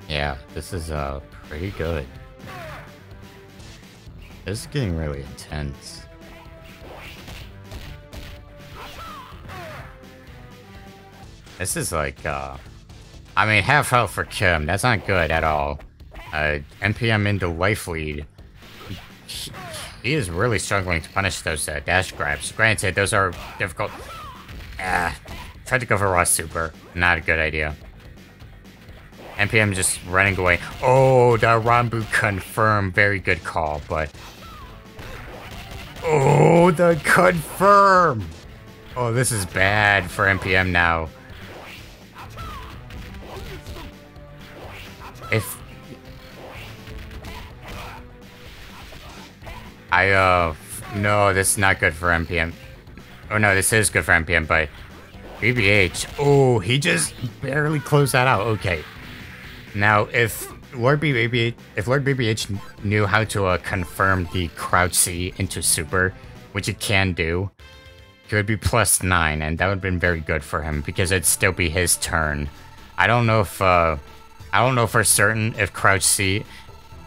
Yeah, this is pretty good. This is getting really intense. This is like, I mean, half health for Kim. That's not good at all. NPM into life lead. He is really struggling to punish those dash grabs. Granted, those are difficult. Tried to go for raw super. Not a good idea. NPM just running away. Oh, the Rambu confirm. Very good call, but... Oh, the confirm! Oh, this is bad for NPM now. If... No, this is not good for NPM. Oh no, this is good for NPM, but... BBH. Oh, he just barely closed that out. Okay. Now, if Lord BBH knew how to confirm the crouch C into super, which it can do, it would be +9, and that would have been very good for him, because it'd still be his turn. I don't know for certain if crouch C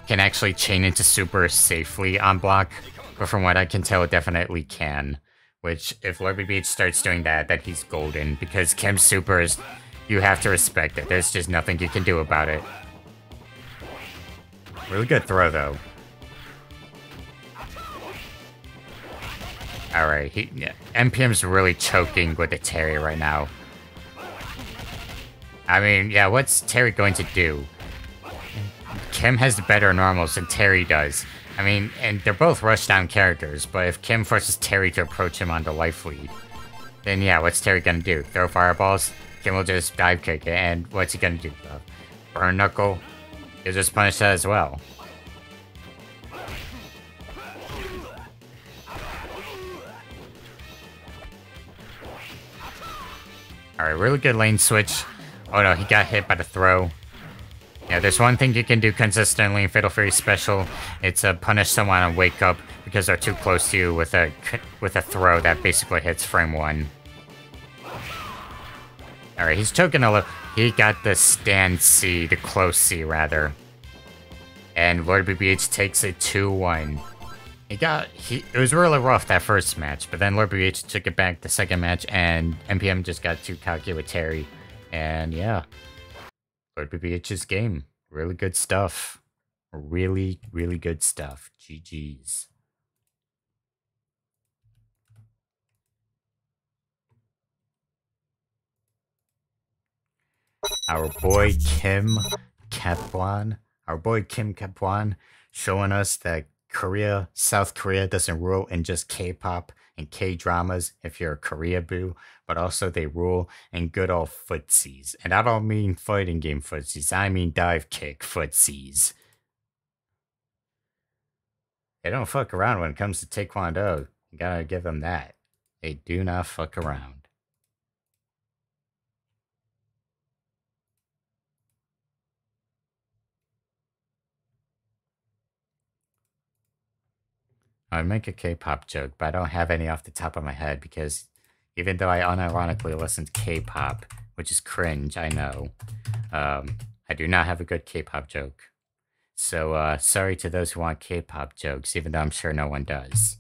can actually chain into super safely on block, but from what I can tell, it definitely can. Which, if Lord BBH starts doing that, then he's golden, because Kim's super is... You have to respect it. There's just nothing you can do about it. Really good throw, though. Alright, NPM's really choking with the Terry right now. I mean, yeah, what's Terry going to do? Kim has better normals than Terry does. I mean, and they're both rushdown characters, but if Kim forces Terry to approach him on the life lead, then yeah, what's Terry gonna do? Throw fireballs? Kim will just dive kick it, and what's he gonna do? Burn Knuckle? He'll just punish that as well. Alright, really good lane switch. Oh no, he got hit by the throw. Yeah, there's one thing you can do consistently in Fatal Fury Special. It's punish someone on Wake Up because they're too close to you with a throw that basically hits frame 1. Alright, he's choking a little. He got the stand C, the close C, rather. And Lord BBH takes a 2-1. It was really rough that first match, but then Lord BBH took it back the second match, and NPM just got too cocky with Terry. And yeah, Lord BBH's game. Really good stuff. Really, really good stuff. GG's. Our boy Kim Kapwan. Our boy Kim Kapwan showing us that Korea, South Korea doesn't rule in just K-pop and K-dramas if you're a Korea boo, but also they rule in good old footsies. And I don't mean fighting game footsies, I mean dive kick footsies. They don't fuck around when it comes to Taekwondo. You gotta give them that. They do not fuck around. I'd make a K-pop joke, but I don't have any off the top of my head because even though I unironically listen to K-pop, which is cringe, I know, I do not have a good K-pop joke. So, sorry to those who want K-pop jokes, even though I'm sure no one does.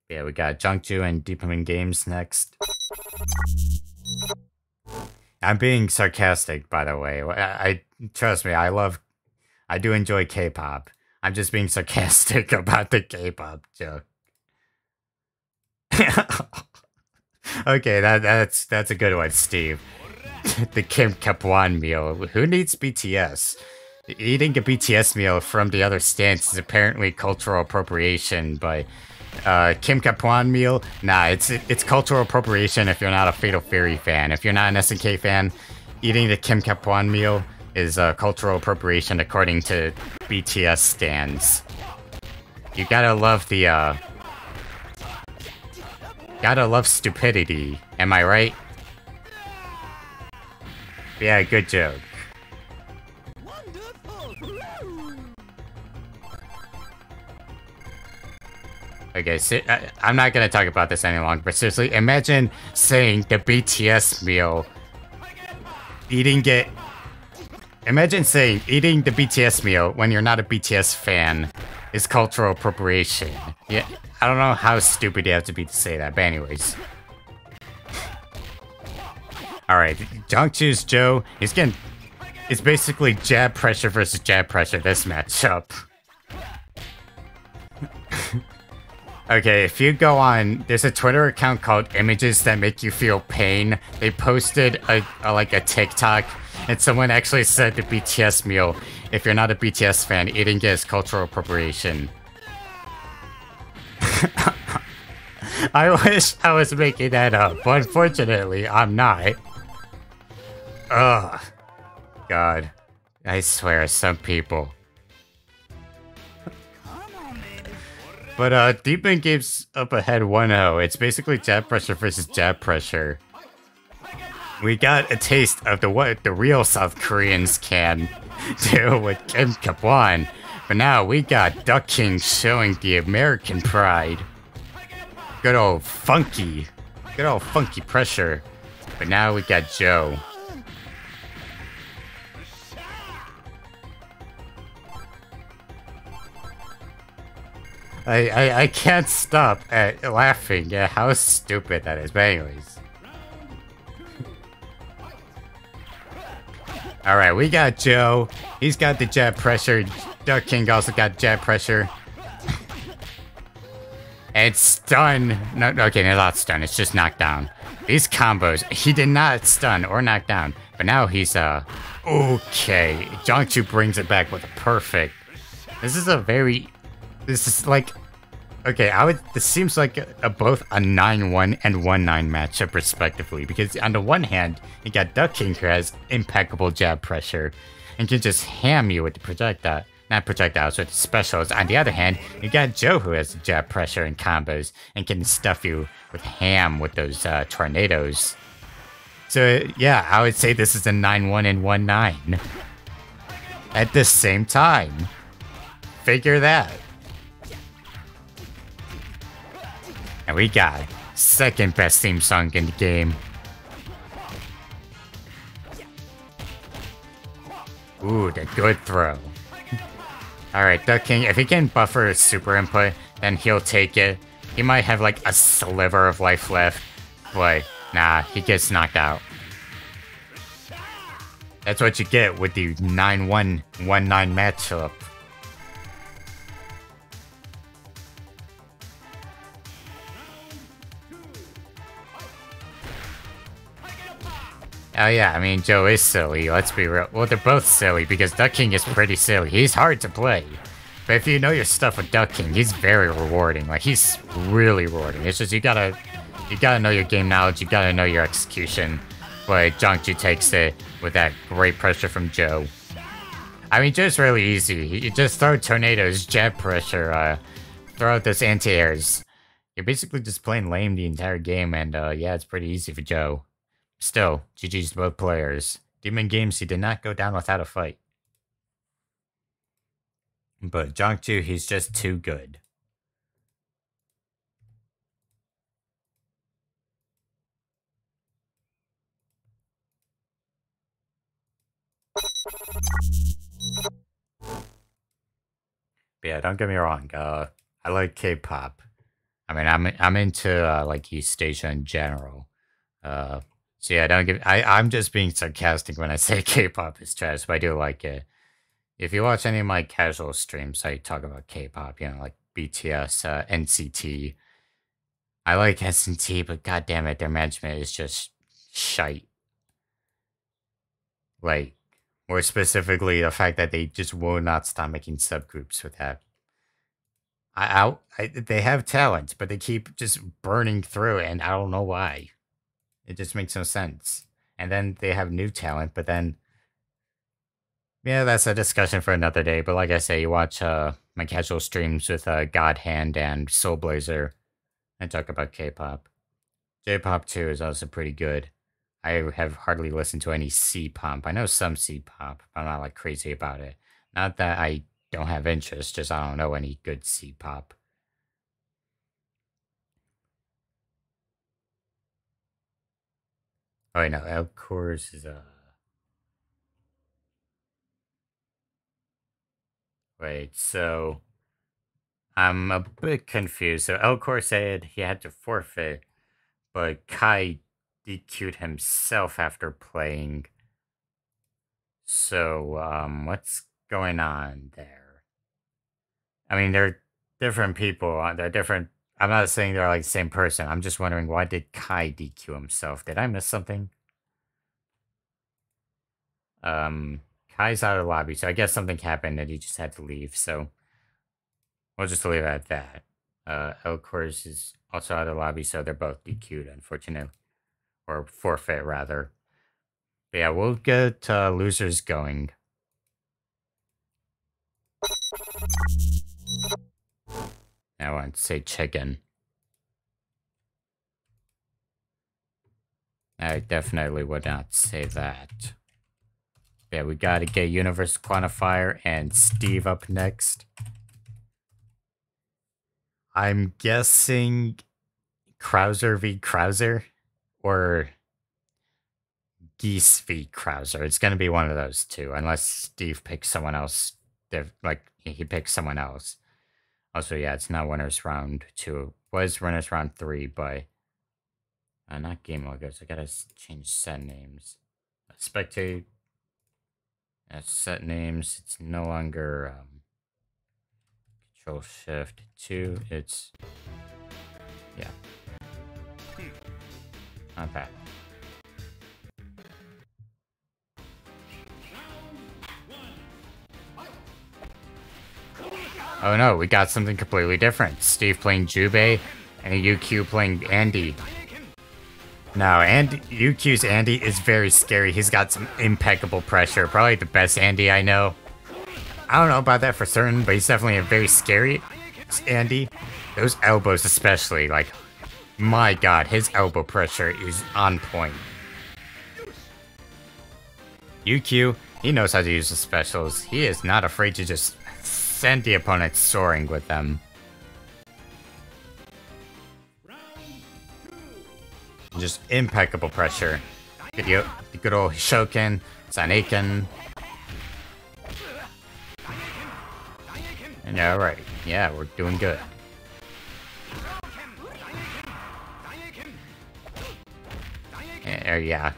Yeah, we got Jungju and Deepman Games next. I'm being sarcastic, by the way. I trust me, I do enjoy K-pop. I'm just being sarcastic about the K-pop joke. Okay, that's a good one, Steve. The Kim Kapwan meal. Who needs BTS? Eating a BTS meal from the other stands is apparently cultural appropriation, but Kim Kapwan meal? Nah, it's cultural appropriation if you're not a Fatal Fury fan. If you're not an SNK fan, eating the Kim Kapwan meal is cultural appropriation according to BTS stands. You gotta love the gotta love stupidity, am I right? Yeah, good joke. Okay, so, I'm not gonna talk about this any longer, but seriously, imagine saying the BTS meal, imagine saying eating the BTS meal when you're not a BTS fan is cultural appropriation. Yeah, I don't know how stupid you have to be to say that, but anyways. Alright, Jungju's Joe, it's basically jab pressure versus jab pressure this matchup. Okay, if you go on, there's a Twitter account called Images That Make You Feel Pain. They posted like a TikTok, and someone actually said the BTS meal, if you're not a BTS fan, eating it is cultural appropriation. I wish I was making that up, but unfortunately, I'm not. Ugh. God. I swear, some people. But, Deepman Games up ahead 1-0. It's basically jab pressure versus jab pressure. We got a taste of what the real South Koreans can do with Kim Kapwan. But now we got Duck King showing the American pride. Good old funky pressure. But now we got Joe. I can't stop at laughing at how stupid that is, but anyways. Alright, we got Joe. He's got the jab pressure. Duck King also got jab pressure. And stun. No, okay, not stun, it's just knockdown. These combos, he did not stun or knock down. But now he's, okay. Jungju brings it back with a perfect. This is like, okay, this seems like both a 9-1 and 1-9 matchup respectively, because on the one hand, you got Duck King who has impeccable jab pressure and can just ham you with the not projectiles, with the specials. On the other hand, you got Joe who has jab pressure and combos and can stuff you with ham with those tornadoes. So yeah, I would say this is a 9-1 and 1-9 at the same time. Figure that. And we got second best theme song in the game. Ooh, the good throw. Alright, Duck King, if he can buffer his super input, then he'll take it. He might have like a sliver of life left, but nah, he gets knocked out. That's what you get with the 9-1-1-9 matchup. Oh yeah, I mean, Joe is silly, let's be real. Well, they're both silly, because Duck King is pretty silly. He's hard to play. But if you know your stuff with Duck King, he's very rewarding. Like, he's really rewarding. It's just, you gotta know your game knowledge, you gotta know your execution. But Jiangju takes it with that great pressure from Joe. I mean, Joe's really easy. You just throw tornadoes, jab pressure, throw out those anti-airs. You're basically just playing lame the entire game, and yeah, it's pretty easy for Joe. Still, GG's to both players. Demon Games, he did not go down without a fight. But Jiangju, he's just too good. But yeah, don't get me wrong. I like K-pop. I mean, I'm into like East Asia in general. So yeah, I'm just being sarcastic when I say K-pop is trash, but I do like it. If you watch any of my casual streams, I talk about K-pop, you know, like BTS, NCT. I like NCT, but goddamn it, their management is just shite. Like, more specifically, the fact that they just will not stop making subgroups with that. They have talent, but they keep just burning through it, and I don't know why. It just makes no sense. And then they have new talent, but then... Yeah, that's a discussion for another day, but like I say, you watch my casual streams with God Hand and Soul Blazer, and talk about K-pop. J-pop too is also pretty good. I have hardly listened to any C-pop. I know some C-pop, but I'm not like crazy about it. Not that I don't have interest, just I don't know any good C-pop. Oh wait, no, Elcourse is Wait, so... I'm a bit confused. So Elcor said he had to forfeit, but Kai DQ'd himself after playing. So, what's going on there? I mean, they're different people. They're different. I'm not saying they're like the same person. I'm just wondering, why did Kai DQ himself? Did I miss something? Kai's out of the lobby, so I guess something happened and he just had to leave, so we'll just leave it at that. Elcourse is also out of the lobby, so they're both DQ'd, unfortunately. Or forfeit, rather. But yeah, we'll get losers going. I want to say chicken. I definitely would not say that. Yeah, we gotta get Universe Quantifier and Steve up next. I'm guessing Krauser v. Krauser or Geese v. Krauser. It's gonna be one of those two, unless Steve picks someone else. Like, he picks someone else. Also, yeah, it's not winners round 2. It was winners round 3, but not game logos. I gotta change set names. Spectate. Set names. It's no longer Control Shift 2. It's yeah. Not bad. Oh no, we got something completely different. Steve playing Jubei and UQ playing Andy. No, UQ's Andy is very scary. He's got some impeccable pressure. Probably the best Andy I know. I don't know about that for certain, but he's definitely a very scary Andy. Those elbows especially, like, my god, his elbow pressure is on point. UQ, he knows how to use the specials. He is not afraid to just send the opponent soaring with them. Just impeccable pressure. The good old Shoken, Sanaken. And yeah, alright. Yeah, we're doing good. Yeah,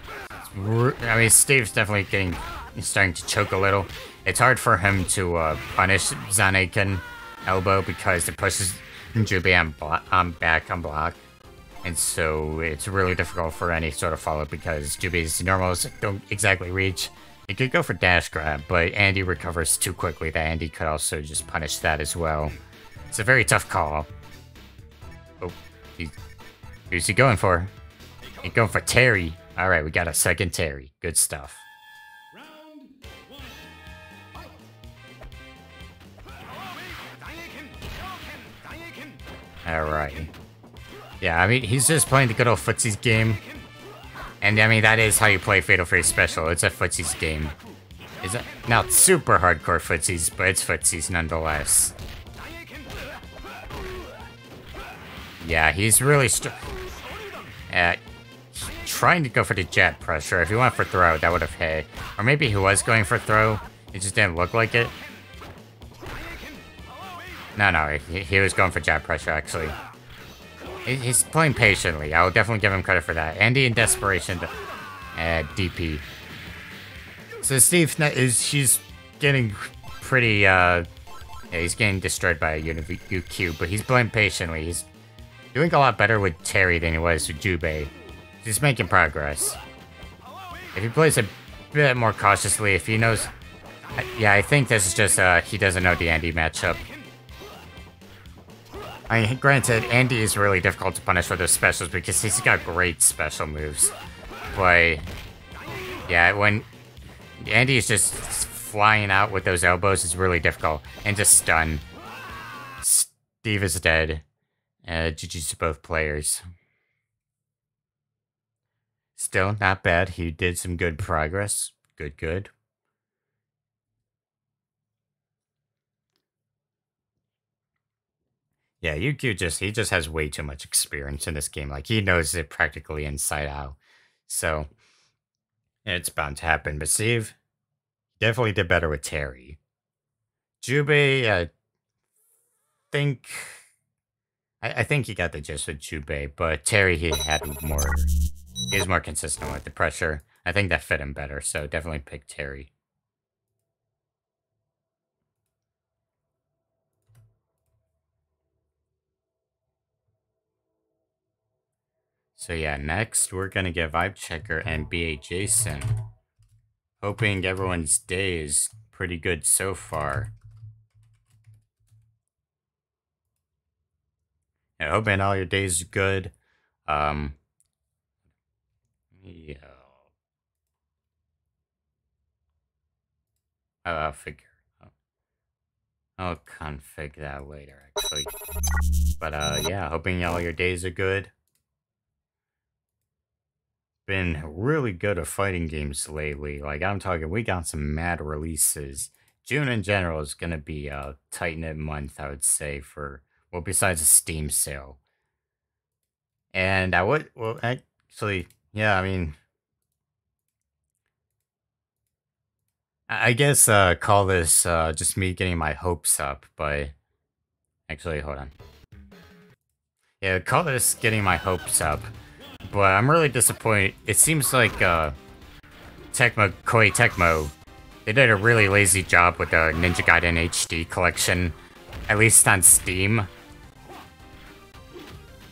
I mean, Steve's definitely starting to choke a little. It's hard for him to punish Zaneken elbow because it pushes Jubei on back on block. And so it's really difficult for any sort of follow-up because Jubei's normals don't exactly reach. He could go for dash grab, but Andy recovers too quickly that Andy could also just punish that as well. It's a very tough call. Oh, who's he going for? He's going for Terry. Alright, we got a second Terry. Good stuff. Alright. Yeah, I mean, he's just playing the good old footsies game. And I mean, that is how you play Fatal Fury Special. It's a footsies game. It's not super hardcore footsies, but it's footsies nonetheless. Yeah, he's really trying to go for the jet pressure. If he went for throw, that would have hit. Or maybe he was going for throw. It just didn't look like it. No, he was going for jet pressure, actually. He's playing patiently. I'll definitely give him credit for that. Andy in desperation to DP. So Steve she's getting pretty, yeah, he's getting destroyed by a UQ, but he's playing patiently. He's doing a lot better with Terry than he was with Jubei. He's making progress. If he plays a bit more cautiously, if he knows... Yeah, I think this is just, he doesn't know the Andy matchup. I mean, granted, Andy is really difficult to punish with those specials because he's got great special moves. But, yeah, when Andy is just flying out with those elbows, it's really difficult. And just stun. Steve is dead. GG's to both players. Still, not bad. He did some good progress. Good. Yeah, UQ he just has way too much experience in this game. Like, he knows it practically inside out. So, it's bound to happen. But Steve definitely did better with Terry. Jubei, I think he got the gist with Jubei, but Terry, he was more consistent with the pressure. I think that fit him better, so definitely pick Terry. So yeah, next we're gonna get Vibe Checker and BA Jason. Hoping everyone's day is pretty good so far. Yeah, hoping all your days are good. Yeah. I'll figure. I'll config that later, actually. But yeah, hoping all your days are good. Been really good at fighting games lately. Like, I'm talking, we got some mad releases. June in general is gonna be a tight-knit month, I would say, for, well, besides a Steam sale. And well, actually, yeah, I mean, I guess call this just me getting my hopes up, but actually, hold on. Yeah, call this getting my hopes up, but I'm really disappointed. It seems like Koei Tecmo, they did a really lazy job with the Ninja Gaiden HD collection, at least on Steam.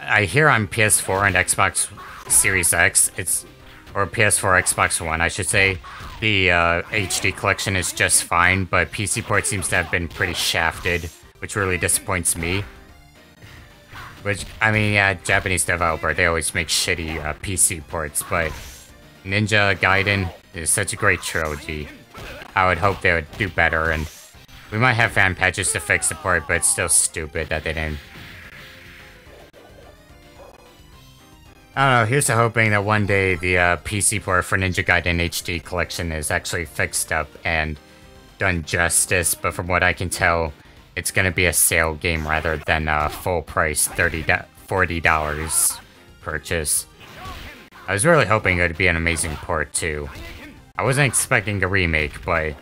I hear on PS4 and Xbox Series X, or PS4, Xbox One, I should say, the HD collection is just fine, but PC port seems to have been pretty shafted, which really disappoints me. Which, I mean, yeah, Japanese developer, they always make shitty PC ports, but Ninja Gaiden is such a great trilogy. I would hope they would do better, and we might have fan patches to fix the port, but it's still stupid that they didn't. I don't know, here's to hoping that one day the PC port for Ninja Gaiden HD collection is actually fixed up and done justice, but from what I can tell, it's gonna be a sale game rather than a full price $40 purchase. I was really hoping it would be an amazing port too. I wasn't expecting a remake, but,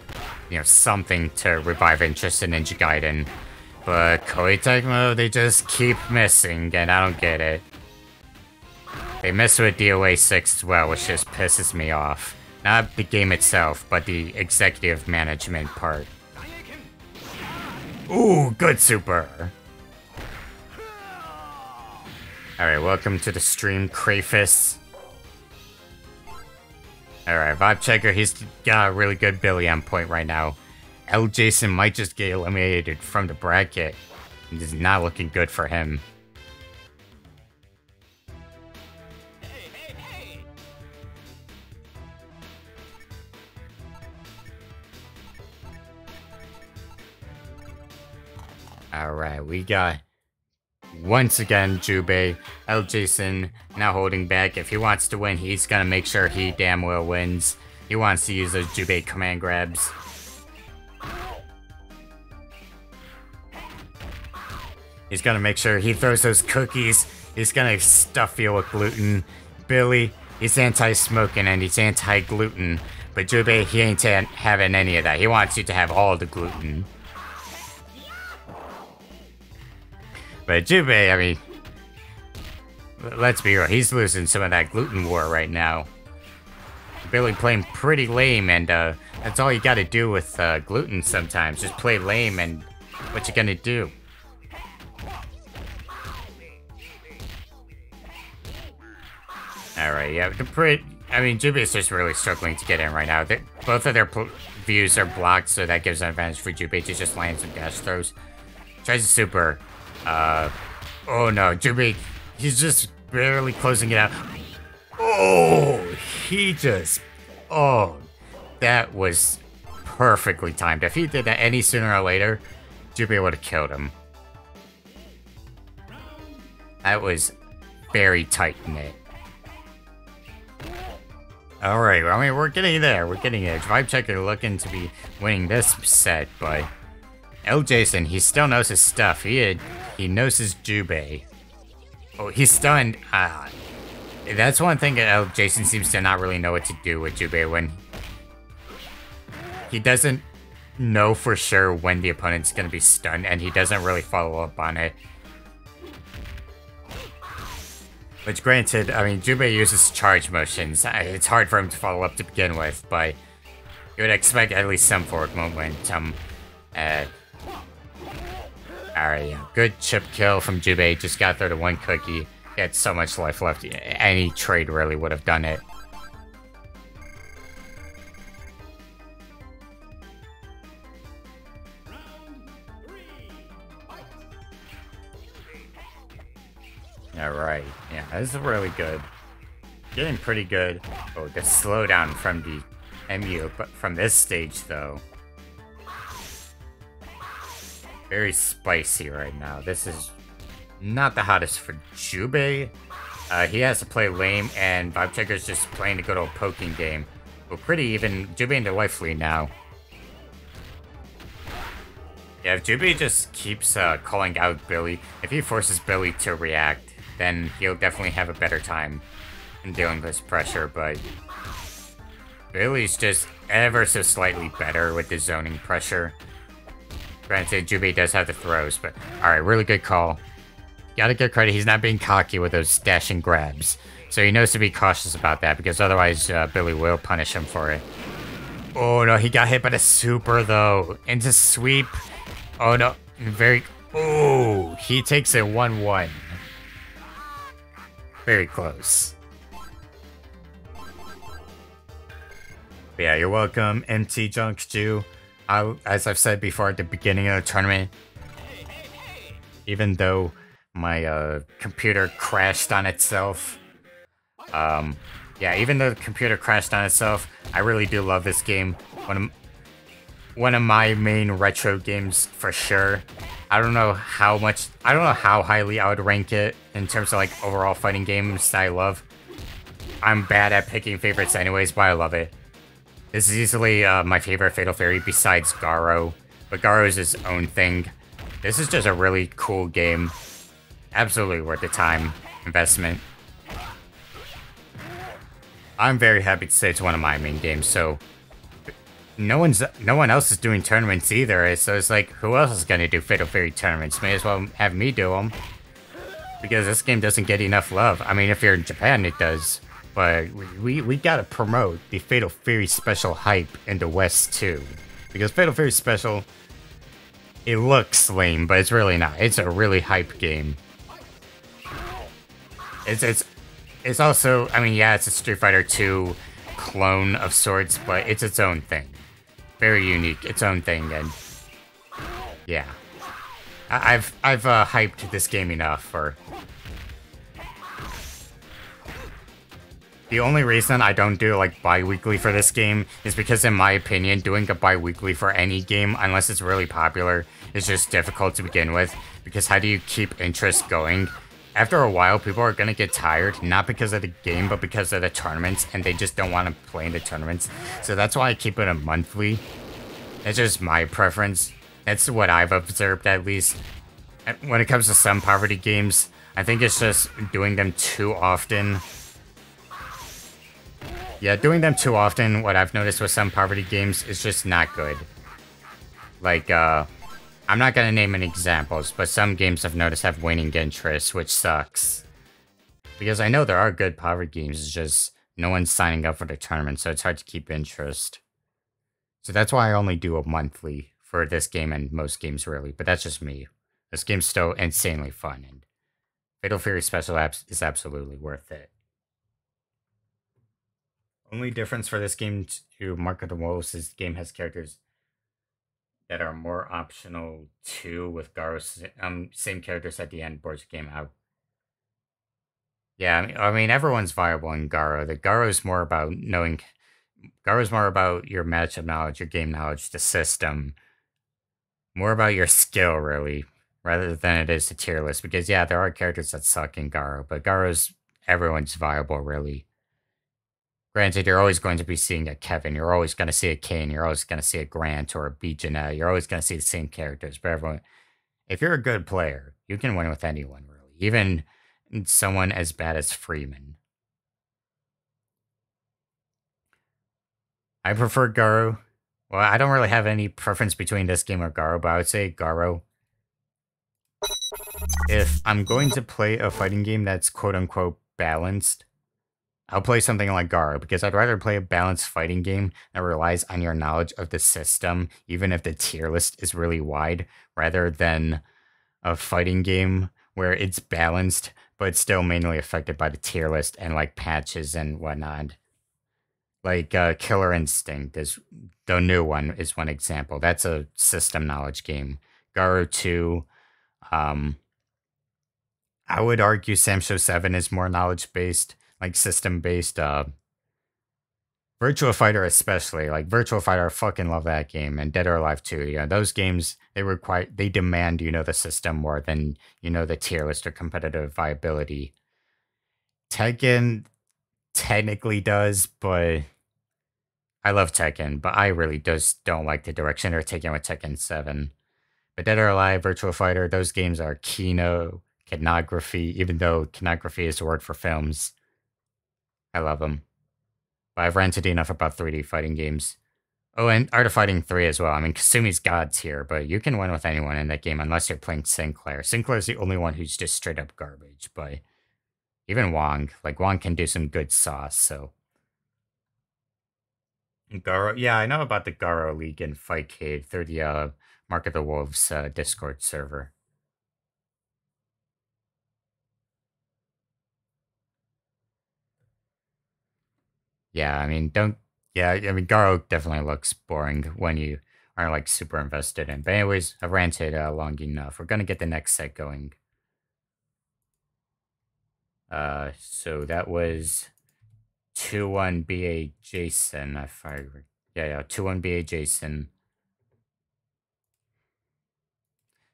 you know, something to revive interest in Ninja Gaiden. But Koei Tecmo, they just keep missing, and I don't get it. They mess with DOA 6 as well, which just pisses me off. Not the game itself, but the executive management part. Ooh, good super! Alright, welcome to the stream, Crayfus. Alright, Vibe Checker, he's got a really good Billy on point right now. L. Jason might just get eliminated from the bracket. It is not looking good for him. Alright, we got, once again, Jubei. L. Jason now holding back. If he wants to win, he's gonna make sure he damn well wins. He wants to use those Jubei command grabs. He's gonna make sure he throws those cookies. He's gonna stuff you with gluten. Billy, he's anti-smoking and he's anti-gluten. But Jubei, he ain't having any of that. He wants you to have all the gluten. But Jubei, I mean, let's be real, he's losing some of that gluten war right now. Billy playing pretty lame, and that's all you gotta do with gluten sometimes. Just play lame, and what you gonna do? Alright, yeah, I mean, Jubei's just really struggling to get in right now. Both of their views are blocked, so that gives an advantage for Jubei to just land some dash throws. Tries to super. Oh no, Jubei, he's just barely closing it out. Oh, that was perfectly timed. If he did that any sooner or later, Jubei would have killed him. That was very tight-knit. Alright, well, I mean, we're getting there. We're getting there. Vibe Checker looking to be winning this set, but L. Jason, he still knows his stuff. He knows his Jubei. Oh, he's stunned. That's one thing that L. Jason seems to not really know what to do with Jubei when he doesn't know for sure when the opponent's going to be stunned, and he doesn't really follow up on it. Which, granted, I mean, Jubei uses charge motions. It's hard for him to follow up to begin with, but you would expect at least some forward momentum. Alright, yeah. Good chip kill from Jubei. Just got through to one cookie. He had so much life left. Any trade really would have done it. Alright, yeah, this is really good. Getting pretty good. Oh, the slowdown from the MU, but from this stage, though. Very spicy right now. This is not the hottest for Jubei. He has to play lame, and Vibe Checker's just playing a good old poking game. We're pretty even. Jubei in the life lead now. Yeah, if Jubei just keeps calling out Billy, if he forces Billy to react, then he'll definitely have a better time in dealing with this pressure, but Billy's just ever so slightly better with the zoning pressure. Granted, Jubei does have the throws, but alright, really good call. Gotta give credit, he's not being cocky with those dashing grabs. So he knows to be cautious about that, because otherwise Billy will punish him for it. Oh no, he got hit by the super though. Into sweep. Oh no, oh, he takes it 1-1. Very close. But yeah, you're welcome, MT Junkju. As I've said before at the beginning of the tournament, even though my computer crashed on itself, yeah, even though the computer crashed on itself, I really do love this game. One of my main retro games for sure. I don't know how highly I would rank it in terms of like overall fighting games that I love. I'm bad at picking favorites anyways, but I love it. This is easily my favorite Fatal Fury besides Garo, but Garo is his own thing. This is just a really cool game. Absolutely worth the time investment. I'm very happy to say it's one of my main games, so no one else is doing tournaments either, so it's like, who else is gonna do Fatal Fury tournaments? May as well have me do them. because this game doesn't get enough love. I mean, if you're in Japan, it does. But we gotta promote the Fatal Fury Special hype in the West too. Because Fatal Fury Special, it looks lame, but it's really not. It's a really hype game. It's also, I mean, yeah, it's a Street Fighter 2 clone of sorts, but it's its own thing. Very unique, its own thing, and yeah. I've hyped this game enough for... The only reason I don't do like bi-weekly for this game is because, in my opinion, doing a bi-weekly for any game, unless it's really popular, is just difficult to begin with. Because how do you keep interest going? After a while, people are gonna get tired, not because of the game, but because of the tournaments, and they just don't want to play in the tournaments. So that's why I keep it a monthly. That's just my preference. That's what I've observed, at least. When it comes to some poverty games, I think it's just doing them too often. Yeah, doing them too often, what I've noticed with some poverty games, is just not good. Like, I'm not gonna name any examples, but some games I've noticed have waning interest, which sucks. Because I know there are good poverty games, it's just no one's signing up for the tournament, so it's hard to keep interest. So that's why I only do a monthly for this game and most games, really, but that's just me. This game's still insanely fun, and Fatal Fury Special Apps is absolutely worth it. Only difference for this game to Mark of the Wolves is the game has characters that are more optional too, with Garo's same characters at the end, boards the game out. Yeah, I mean everyone's viable in Garo. The Garo's more about knowing. Garo's more about your matchup knowledge, your game knowledge, the system. More about your skill, really, rather than it is the tier list. Because yeah, there are characters that suck in Garo, but Garo's everyone's viable, really. Granted, you're always going to be seeing a Kevin, you're always going to see a Kane, you're always going to see a Grant or a Bijanette, you're always going to see the same characters, but everyone, if you're a good player, you can win with anyone, really. Even someone as bad as Freeman. I prefer Garo. Well, I don't really have any preference between this game or Garo, but I would say Garo. If I'm going to play a fighting game that's quote-unquote balanced, I'll play something like Garo, because I'd rather play a balanced fighting game that relies on your knowledge of the system, even if the tier list is really wide, rather than a fighting game where it's balanced, but it's still mainly affected by the tier list and like patches and whatnot. Like Killer Instinct is the new one, is one example. That's a system knowledge game. Garo 2, I would argue Samsho 7 is more knowledge based, like system based. Virtua Fighter especially, like Virtua Fighter, I fucking love that game, and Dead or Alive 2. You know, those games, they demand you know the system more than you know the tier list or competitive viability. Tekken technically does, but I love Tekken, but I really just don't like the direction they're taking with Tekken 7. But Dead or Alive, Virtua Fighter, those games are kino, kinography, even though kinography is the word for films. I love them. But I've ranted enough about 3D fighting games. Oh, and Art of Fighting 3 as well. I mean, Kasumi's God's here, but you can win with anyone in that game unless you're playing Sinclair. Sinclair's the only one who's just straight up garbage, but even Wong. Like, Wong can do some good sauce, so. Garo, yeah, I know about the Garo League and Fightcade through the Mark of the Wolves Discord server. Yeah, I mean, don't. Yeah, I mean, Garo definitely looks boring when you aren't like super invested in. But anyways, I've ranted long enough. We're gonna get the next set going. So that was 2-1 BA Jason. If I yeah 2-1 BA Jason.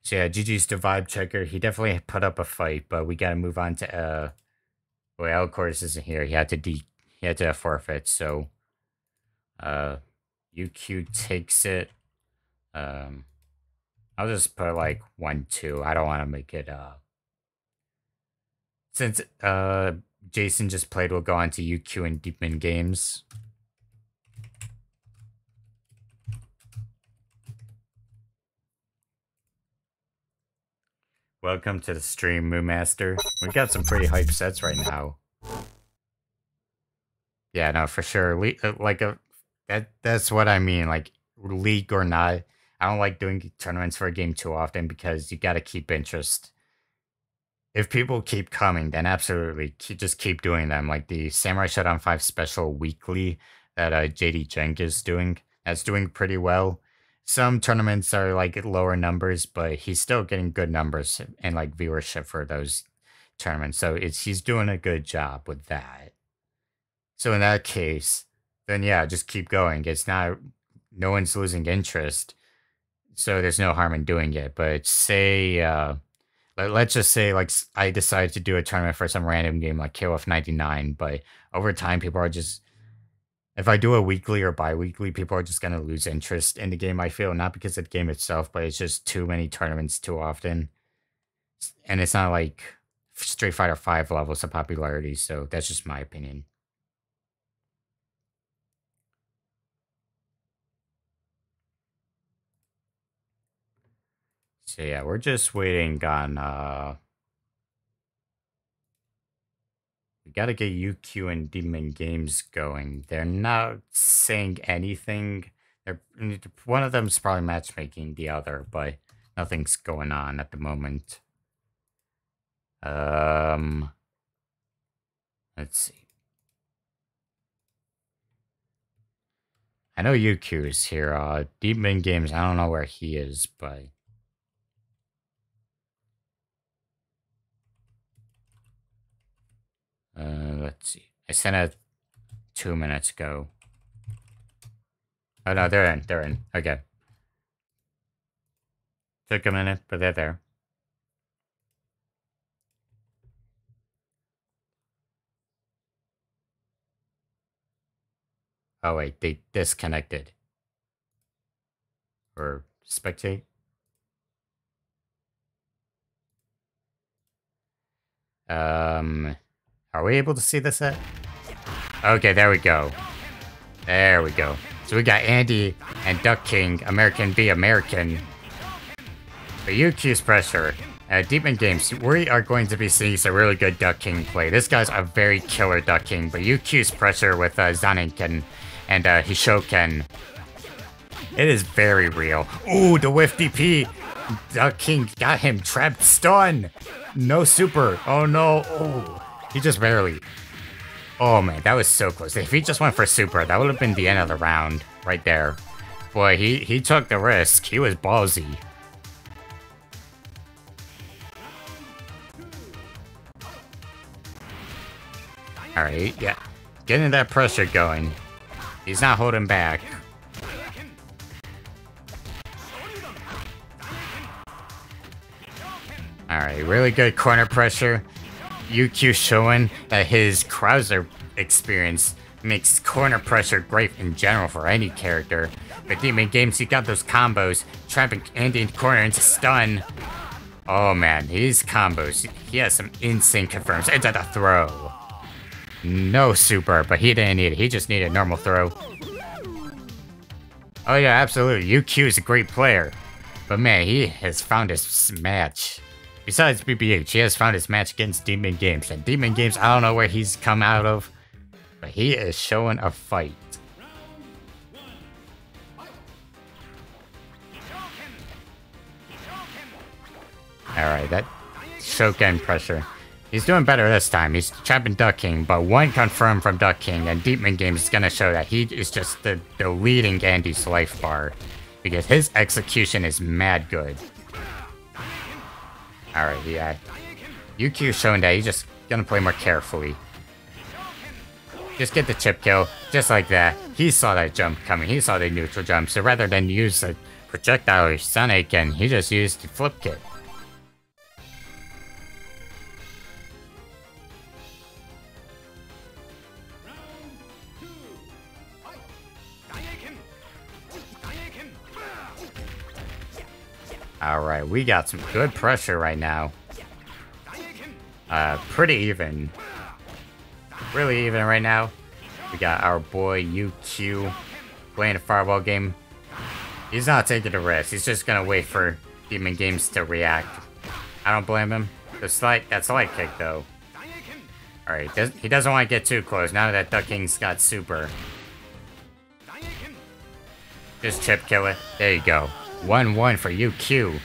So yeah, GG's the vibe checker. He definitely put up a fight, but we gotta move on to well, of course isn't here. He had to forfeit. So UQ takes it. I'll just put like 1-2. I don't want to make it since Jason just played, we'll go on to UQ and Deepman Games. Welcome to the stream, Moo Master. We got some pretty hype sets right now. Yeah, no, for sure. That's what I mean. Like league or not, I don't like doing tournaments for a game too often because you got to keep interest. If people keep coming, then absolutely just keep doing them. Like the Samurai Shodown 5 special weekly that JD Jenk is doing. That's doing pretty well. Some tournaments are like lower numbers, but he's still getting good numbers and like viewership for those tournaments. So he's doing a good job with that. So in that case, then yeah, just keep going. It's not no one's losing interest. So there's no harm in doing it. But say let's just say like I decided to do a tournament for some random game like KOF 99, but over time people are just if I do a weekly or bi-weekly, people are just gonna lose interest in the game, I feel, not because of the game itself, but it's just too many tournaments too often. And it's not like Street Fighter 5 levels of popularity, so that's just my opinion. So yeah, we're just waiting on we gotta get UQ and Demon Games going. They're not saying anything. They're one of them's probably matchmaking the other, but nothing's going on at the moment. Let's see. I know UQ is here. Demon Games, I don't know where he is, but let's see. I sent it 2 minutes ago. Oh no, they're in. They're in. Okay. Took a minute, but they're there. Oh wait, they disconnected. Or spectate? Are we able to see this yet? Okay, there we go. There we go. So we got Andy and Duck King, American v American. But UQ's pressure. Demon Games, we are going to be seeing some really good Duck King play. This guy's a very killer Duck King, but UQ's pressure with Zaninken and Hishoken, it is very real. Ooh, the whiff DP! Duck King got him trapped stun! No super. Oh no. Oh, he just barely. Oh man, that was so close. If he just went for super, that would have been the end of the round right there. Boy, he took the risk. He was ballsy. Alright, yeah. Getting that pressure going. He's not holding back. Alright, really good corner pressure. UQ showing that his Krauser experience makes corner pressure great in general for any character. But Demon Games, he got those combos, trapping Andy in the corner into stun. Oh man, his combos, he has some insane confirms. Into the throw. No super, but he didn't need it. He just needed a normal throw. Oh yeah, absolutely. UQ is a great player. But man, he has found his match. Besides BBH, he has found his match against Demon Games. And Demon Games, I don't know where he's come out of, but he is showing a fight. Alright, that Shoken pressure. He's doing better this time. He's trapping Duck King, but one confirmed from Duck King, and Demon Games is going to show that he is just the leading Andy's life bar. Because his execution is mad good. Alright, yeah. UQ showing that he's just gonna play more carefully. Just get the chip kill, just like that. He saw that jump coming, he saw the neutral jump, so rather than use a projectile or Sonic, and he just used the flip kit. Alright, we got some good pressure right now. Pretty even. Really even right now. We got our boy UQ playing a fireball game. He's not taking a risk. He's just gonna wait for Demon Games to react. I don't blame him. That's a light kick, though. Alright, he doesn't want to get too close now that Duck King's got super. Just chip kill it. There you go. 1-1 for you, Q.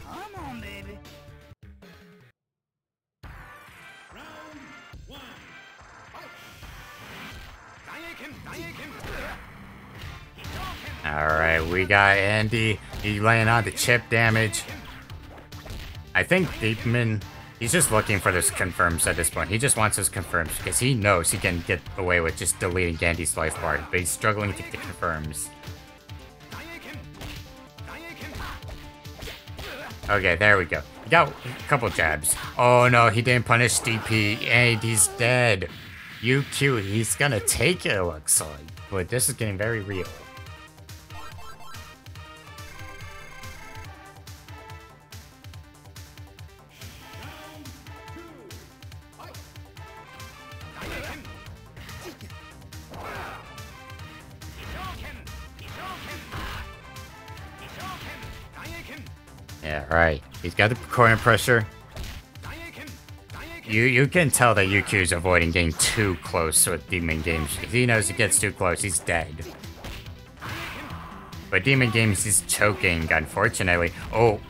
Come on, baby. Alright, we got Andy. He laying on the chip damage. I think Deepman, he's just looking for this confirms at this point. He just wants his confirms because he knows he can get away with just deleting Gandy's life bar, but he's struggling to get the confirms. Okay, there we go. He got a couple jabs. Oh no, he didn't punish DP, and he's dead. UQ, he's gonna take it, looks like. But this is getting very real. Yeah, right. He's got the corner pressure. You can tell that UQ's avoiding getting too close with Demon Games. If he knows he gets too close, he's dead. But Demon Games is choking, unfortunately. Oh.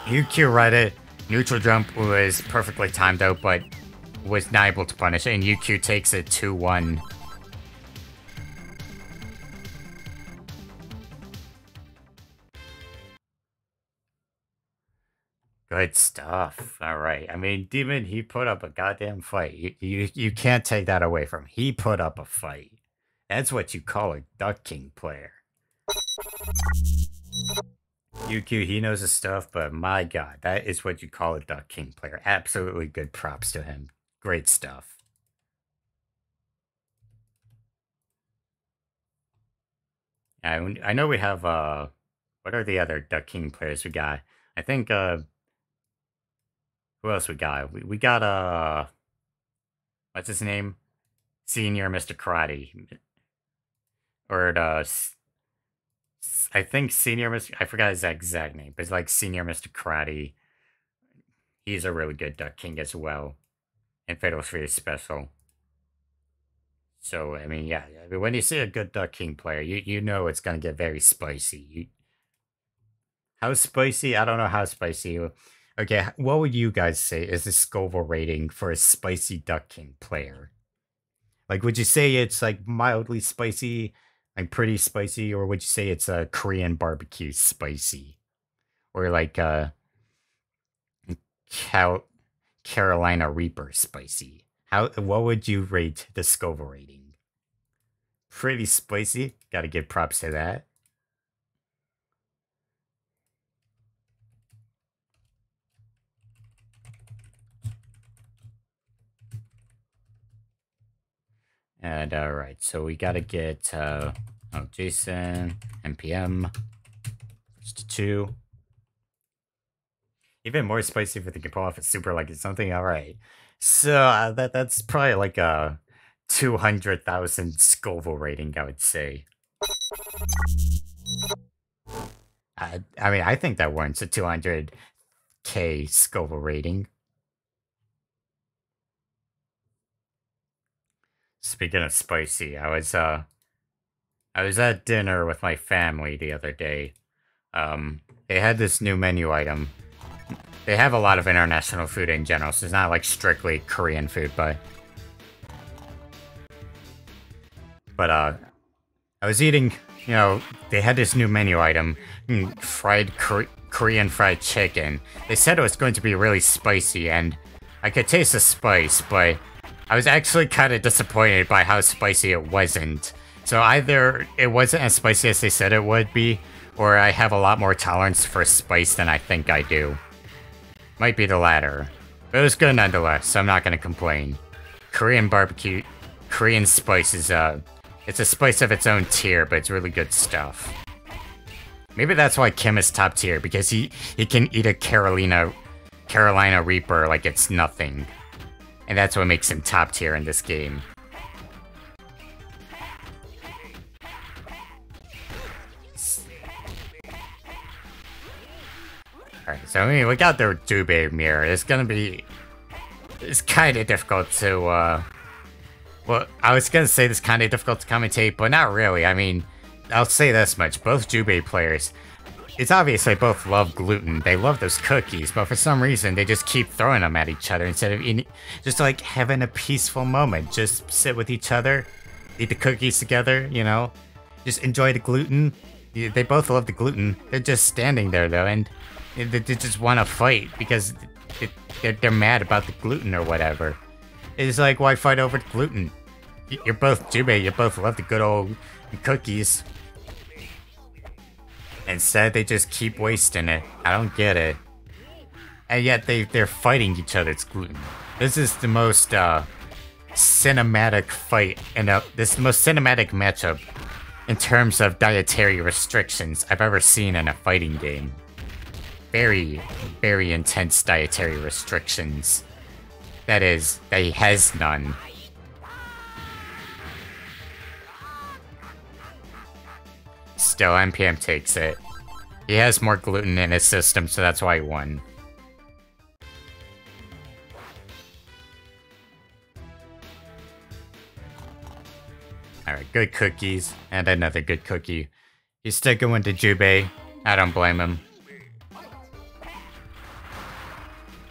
UQ read it. Neutral jump was perfectly timed out, but was not able to punish it. And UQ takes it 2-1. Good stuff. All right. I mean, Demon, he put up a goddamn fight. You can't take that away from him. He put up a fight. That's what you call a Duck King player. UQ, he knows his stuff, but my god, that is what you call a Duck King player. Absolutely good props to him. Great stuff. I know we have, what are the other Duck King players we got? I think, who else we got? We got, what's his name? Senior Mr. Karate. Or, I think Senior Mr. I forgot his exact name, but it's like Senior Mr. Karate. He's a really good Duck King as well. And Fatal Sphere Special. So, I mean, yeah. When you see a good Duck King player, you know it's going to get very spicy. How spicy? I don't know how spicy. Okay, what would you guys say is the Scoville rating for a spicy Duck King player? Like, would you say it's like mildly spicy, like pretty spicy, or would you say it's a Korean barbecue spicy? Or like Carolina Reaper spicy? What would you rate the Scoville rating? Pretty spicy. Gotta give props to that. And alright, so we gotta get Jason, NPM, 2. Even more spicy if they can pull off a super like it's something. Alright. So that's probably like a 200,000 Scoville rating, I would say. I mean, I think that warrants a 200k Scoville rating. Speaking of spicy, I was at dinner with my family the other day. They had this new menu item. They have a lot of international food in general, so it's not like strictly Korean food, but I was eating, you know, they had this new menu item, fried Korean fried chicken. They said it was going to be really spicy, and I could taste the spice, but I was actually kind of disappointed by how spicy it wasn't. So either it wasn't as spicy as they said it would be, or I have a lot more tolerance for spice than I think I do. Might be the latter. But it was good nonetheless, so I'm not gonna complain. Korean barbecue, Korean spice is, it's a spice of its own tier, but it's really good stuff. Maybe that's why Kim is top tier, because he can eat a Carolina Carolina Reaper like it's nothing. And that's what makes him top tier in this game. Alright, so I mean, we got the Jubei mirror. It's kind of difficult to, well, I was gonna say this kind of difficult to commentate, but not really. I mean, I'll say this much. Both Jubei players, it's obvious they both love gluten. They love those cookies, but for some reason, they just keep throwing them at each other instead of eating, just like having a peaceful moment. Just sit with each other, eat the cookies together, you know? Just enjoy the gluten. They both love the gluten. They're just standing there, though, and they just want to fight because they're mad about the gluten or whatever. It's like, why fight over the gluten? You're both Jubei, you both love the good old cookies. Instead, they just keep wasting it. I don't get it. And yet, they're fighting each other's gluten. This is the most cinematic fight, and this is the most cinematic matchup in terms of dietary restrictions I've ever seen in a fighting game. Very, very intense dietary restrictions. That is, that he has none. Still, NPM takes it. He has more gluten in his system, so that's why he won. Alright, good cookies, and another good cookie. He's sticking with the Jubei. I don't blame him.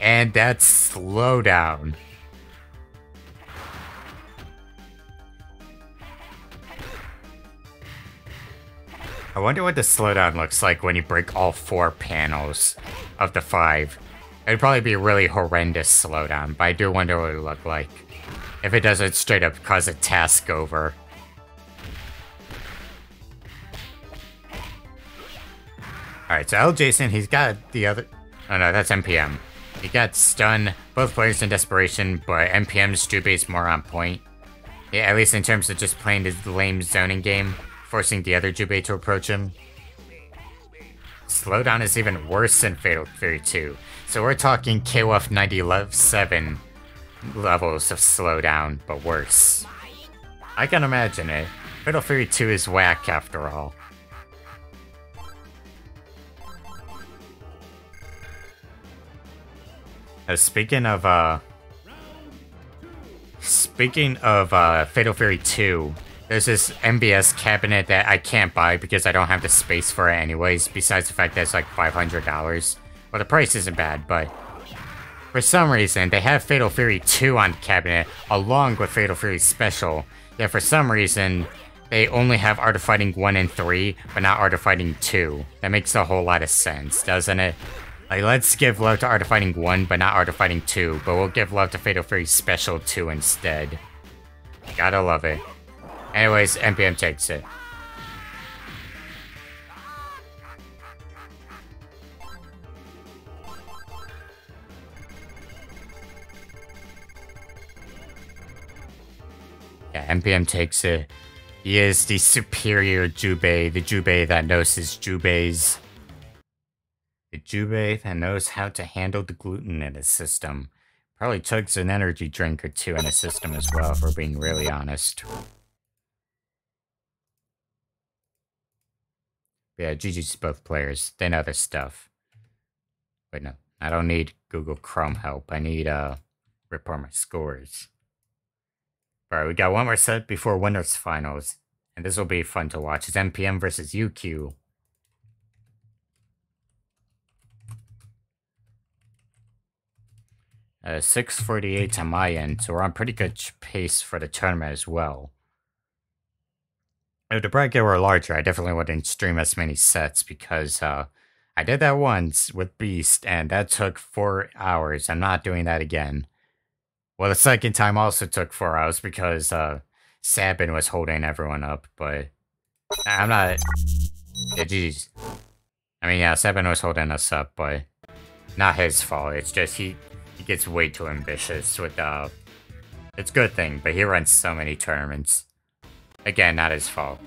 And that's slowdown. I wonder what the slowdown looks like when you break all 4 panels of the 5. It'd probably be a really horrendous slowdown, but I do wonder what it would look like. If it doesn't straight up cause a task over. Alright, so L. Jason, he's got the other... Oh no, that's NPM. He got stunned, both players in desperation, but NPM's Jubei's more on point. Yeah, at least in terms of just playing this lame zoning game, forcing the other Jubei to approach him. Slowdown is even worse than Fatal Fury 2, so we're talking KOF 97 levels of slowdown, but worse. I can imagine it. Fatal Fury 2 is whack after all. Speaking of Fatal Fury 2, there's this MBS cabinet that I can't buy because I don't have the space for it anyways, besides the fact that it's like $500. Well, the price isn't bad, but for some reason, they have Fatal Fury 2 on the cabinet, along with Fatal Fury Special, yet for some reason, they only have Art of Fighting 1 and 3, but not Art of Fighting 2. That makes a whole lot of sense, doesn't it? Like, let's give love to Art of Fighting 1, but not Art of Fighting 2, but we'll give love to Fatal Fury Special 2 instead. Gotta love it. Anyways, NPM takes it. Yeah, NPM takes it. He is the superior Jubei, the Jubei that knows his Jubeis. The Jubei that knows how to handle the gluten in his system. Probably chugs an energy drink or 2 in his system as well, if we're being really honest. Yeah, GG's to both players. They know their stuff. Wait, no. I don't need Google Chrome help. I need, report my scores. Alright, we got one more set before winners finals. And this will be fun to watch. It's NPM versus UQ. 648 on my end, so we're on pretty good pace for the tournament as well. If the bracket were larger, I definitely wouldn't stream as many sets because I did that once with Beast, and that took 4 hours. I'm not doing that again. Well, the second time also took 4 hours because Sabin was holding everyone up, but I'm not... Yeah, geez. I mean, yeah, Sabin was holding us up, but not his fault. It's just he gets way too ambitious with it's a good thing, but he runs so many tournaments. Again, not his fault.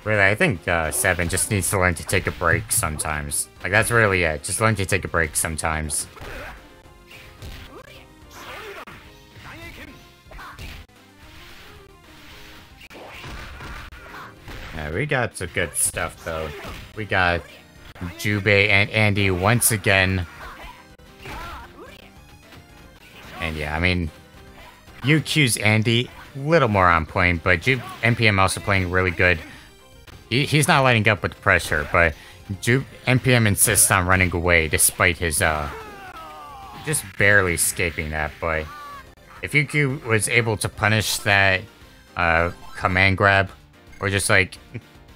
Really, I think 7 just needs to learn to take a break sometimes. Like, that's really it. Just learn to take a break sometimes. Yeah, we got some good stuff, though. We got Jubei and Andy once again. And yeah, I mean, UQ's Andy, little more on point, but NPM also playing really good. He's not letting up with the pressure, but NPM insists on running away despite his, just barely escaping that, but if UQ was able to punish that, command grab, or just, like,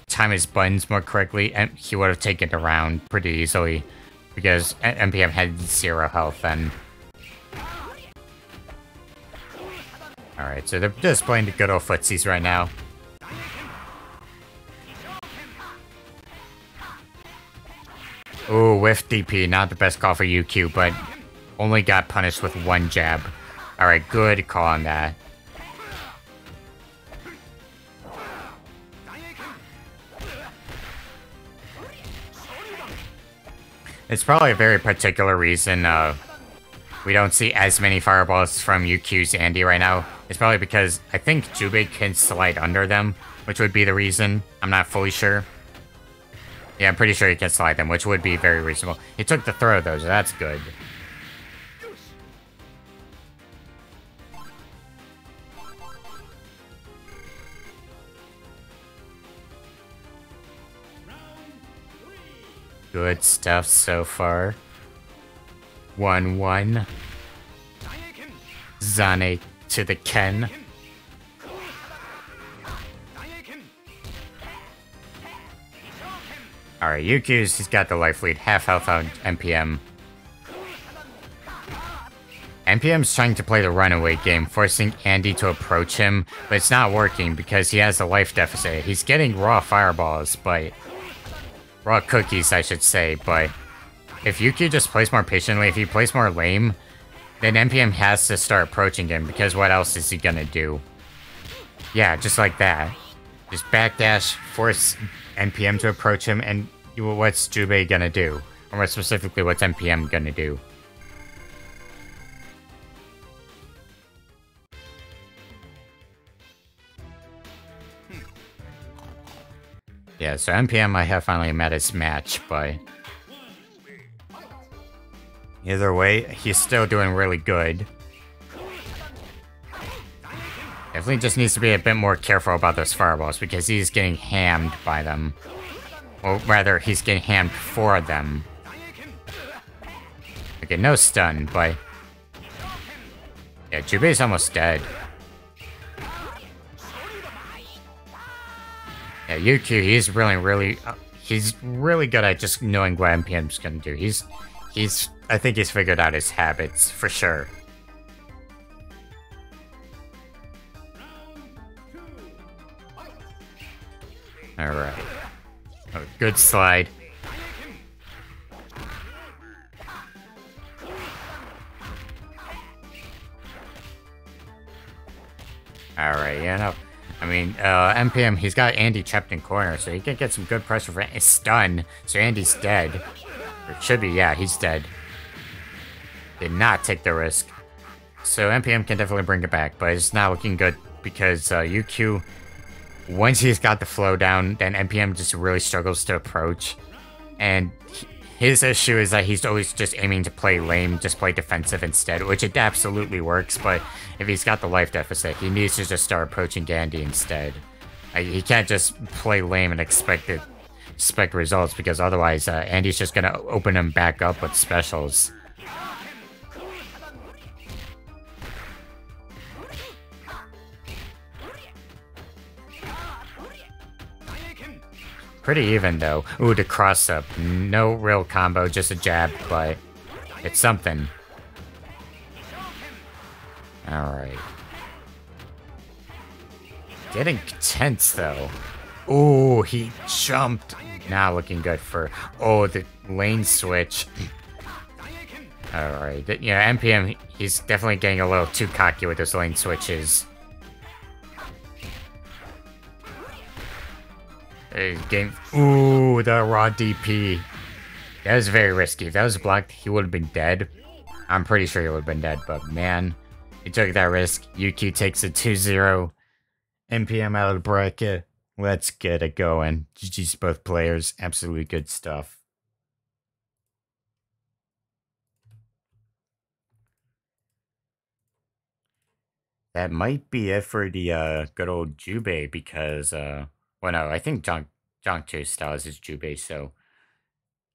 time his buttons more correctly, and he would have taken the round pretty easily, because NPM had 0 health then. Alright, so they're just playing the good old footsies right now. Ooh, whiff DP, not the best call for UQ, but only got punished with 1 jab. Alright, good call on that. It's probably a very particular reason we don't see as many fireballs from UQ's Andy right now. It's probably because I think Jubei can slide under them, which would be the reason. I'm not fully sure. Yeah, I'm pretty sure he can slide them, which would be very reasonable. He took the throw though, so that's good. Good stuff so far. 1-1. Zane to the Ken. Alright, he's got the life lead. Half health on NPM. NPM's trying to play the runaway game, forcing Andy to approach him, but it's not working because he has a life deficit. He's getting raw fireballs, but... raw cookies, I should say, but if Yuki just plays more patiently, if he plays more lame, then NPM has to start approaching him, because what else is he gonna do? Yeah, just like that. Just backdash, force NPM to approach him, and what's Jubei gonna do? Or more specifically, what's NPM gonna do? Yeah, so NPM I have finally met his match, but... either way, he's still doing really good. Definitely just needs to be a bit more careful about those fireballs, because he's getting hammed by them. Or rather, he's getting hammed for them. Okay, no stun, but... yeah, Jubei's almost dead. Yeah, UQ, he's really good at just knowing what NPM's gonna do. I think he's figured out his habits, for sure. Alright. Oh, good slide. Alright, yeah, no. I mean, NPM, he's got Andy trapped in corner, so he can get some good pressure for a stun. So Andy's dead. Or it should be, yeah, he's dead. Did not take the risk. So NPM can definitely bring it back, but it's not looking good because UQ, once he's got the flow down, then NPM just really struggles to approach. And his issue is that he's always just aiming to play lame, just play defensive instead, which it absolutely works, but if he's got the life deficit, he needs to just start approaching Andy instead. He can't just play lame and expect results, because otherwise Andy's just gonna open him back up with specials. Pretty even, though. Ooh, the cross-up. No real combo, just a jab, but it's something. Alright. Getting tense, though. Ooh, he jumped. Not looking good for... oh, the lane switch. Alright. Yeah, NPM, he's definitely getting a little too cocky with those lane switches. Game. Ooh, the raw DP. That was very risky. If that was blocked, he would have been dead. I'm pretty sure he would have been dead, but man, he took that risk. UQ takes a 2-0. NPM out of the bracket. Let's get it going. GG's both players. Absolutely good stuff. That might be it for the good old Jubei because, well, no, I think Jongcho's style is his Jubei, so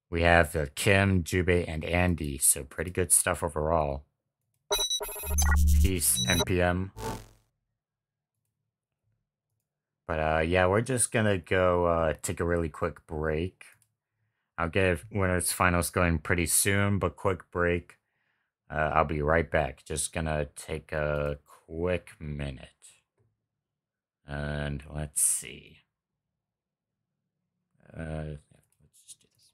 we have Kim, Jubei, and Andy, so pretty good stuff overall. Peace, NPM. But yeah, we're just gonna go take a really quick break. I'll get winners finals going pretty soon, but quick break. I'll be right back. Just gonna take a quick minute. And let's see. Let's just do this.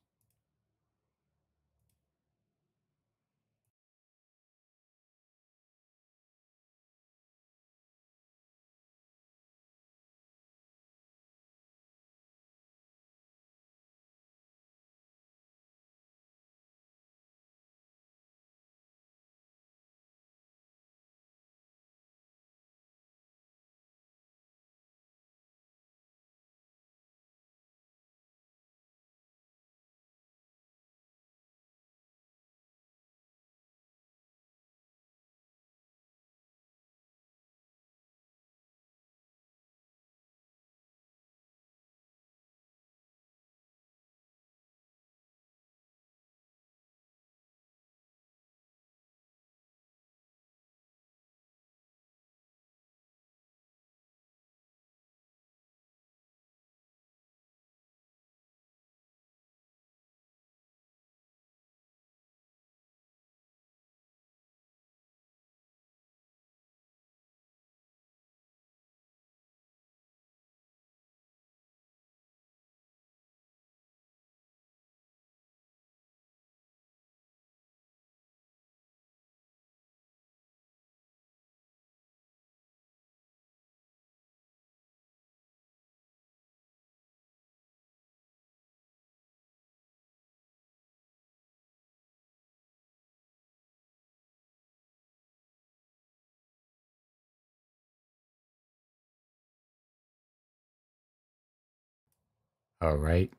All right,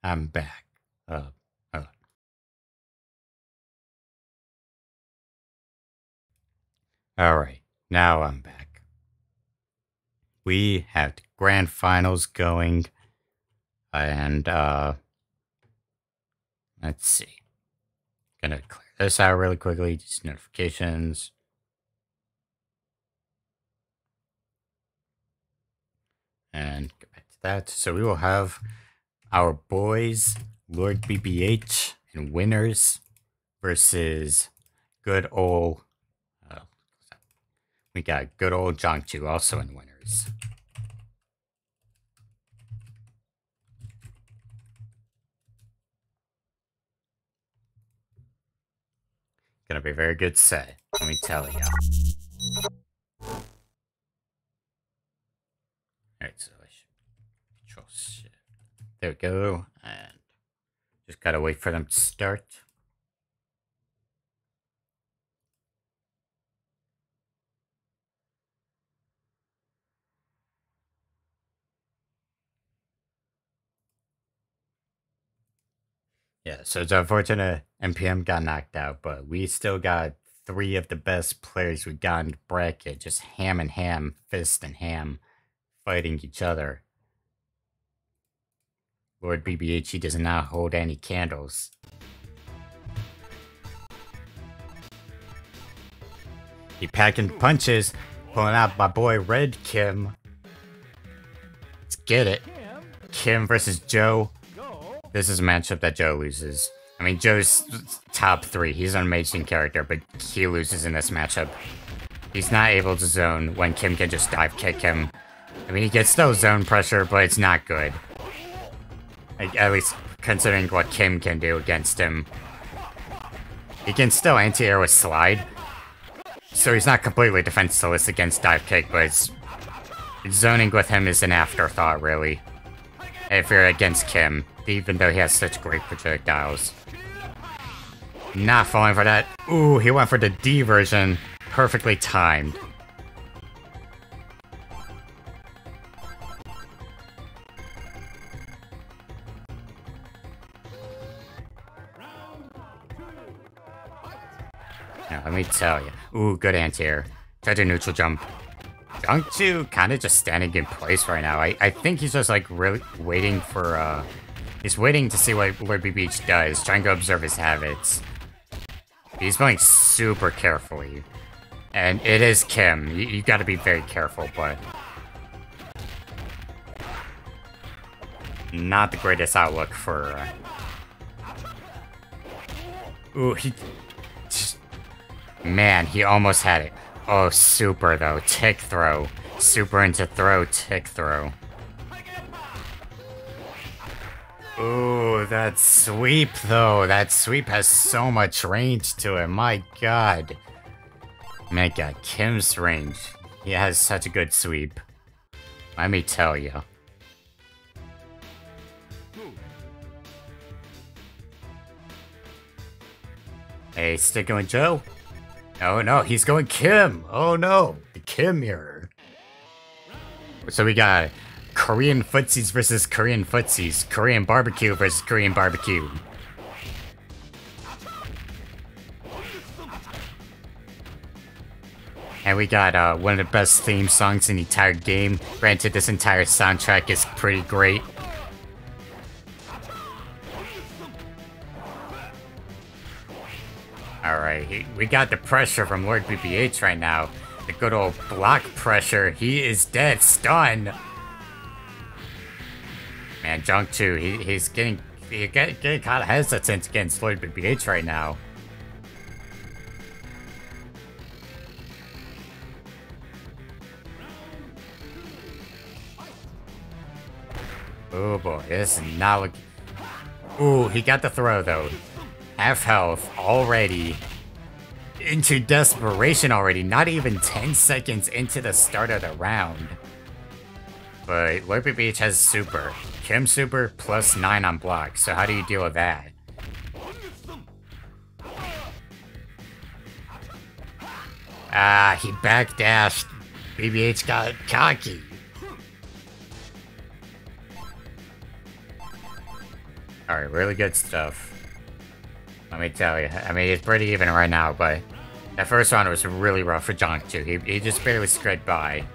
I'm back. Uh, all right, now I'm back. We have the grand finals going, and let's see. Gonna clear this out really quickly. Just notifications. And go back to that. So we will have our boys, Lord BBH and winners versus good old, we got good old Jongchu also in winners. Gonna be a very good set, let me tell you. Alright, so I should control shit. There we go, and just gotta wait for them to start. Yeah, so it's unfortunate NPM got knocked out, but we still got 3 of the best players we got in the bracket, just ham and ham, fist and ham, fighting each other. Lord BBH, he does not hold any candles. He packing punches, pulling out my boy Red Kim. Let's get it. Kim versus Joe. This is a matchup that Joe loses. I mean, Joe's top 3. He's an amazing character, but he loses in this matchup. He's not able to zone when Kim can just dive kick him. I mean, he gets those zone pressure, but it's not good. Like, at least considering what Kim can do against him. He can still anti-air with slide. So he's not completely defenseless against dive kick, but zoning with him is an afterthought, really. if you're against Kim, even though he has such great projectiles. Not falling for that. Ooh, he went for the D version. Perfectly timed. Now, let me tell you. Ooh, good anti-air. Tried to neutral jump. Jungju kind of just standing in place right now. I think he's just like really waiting for, he's waiting to see what Lord BBH does, trying to observe his habits. He's playing super carefully. And it is Kim. You gotta be very careful, but... not the greatest outlook for... Ooh, he... man, he almost had it. Oh, super, though. Tick throw. Super into throw, tick throw. Ooh, that sweep, though. That sweep has so much range to it. My god. My god, Kim's range. He has such a good sweep. Let me tell you. Hey, sticking with Joe? Oh no, he's going Kim! Oh no, the Kim mirror. So we got Korean footsies versus Korean footsies. Korean barbecue versus Korean barbecue. And we got one of the best theme songs in the entire game. Granted, this entire soundtrack is pretty great. Alright, we got the pressure from Lord BBH right now. The good old block pressure. He is dead. Stun. Man, Jungju, he's getting kind of hesitant against Lord BBH right now. Oh boy, this is not looking... Ooh, he got the throw though. Half health already. Into desperation already. Not even 10 seconds into the start of the round. But Lord BBH has super. Kim super plus 9 on block. So how do you deal with that? Ah, he backdashed. BBH got cocky. Alright, really good stuff. Let me tell you. I mean, it's pretty even right now, but that first round was really rough for Jungju. He just barely scraped by.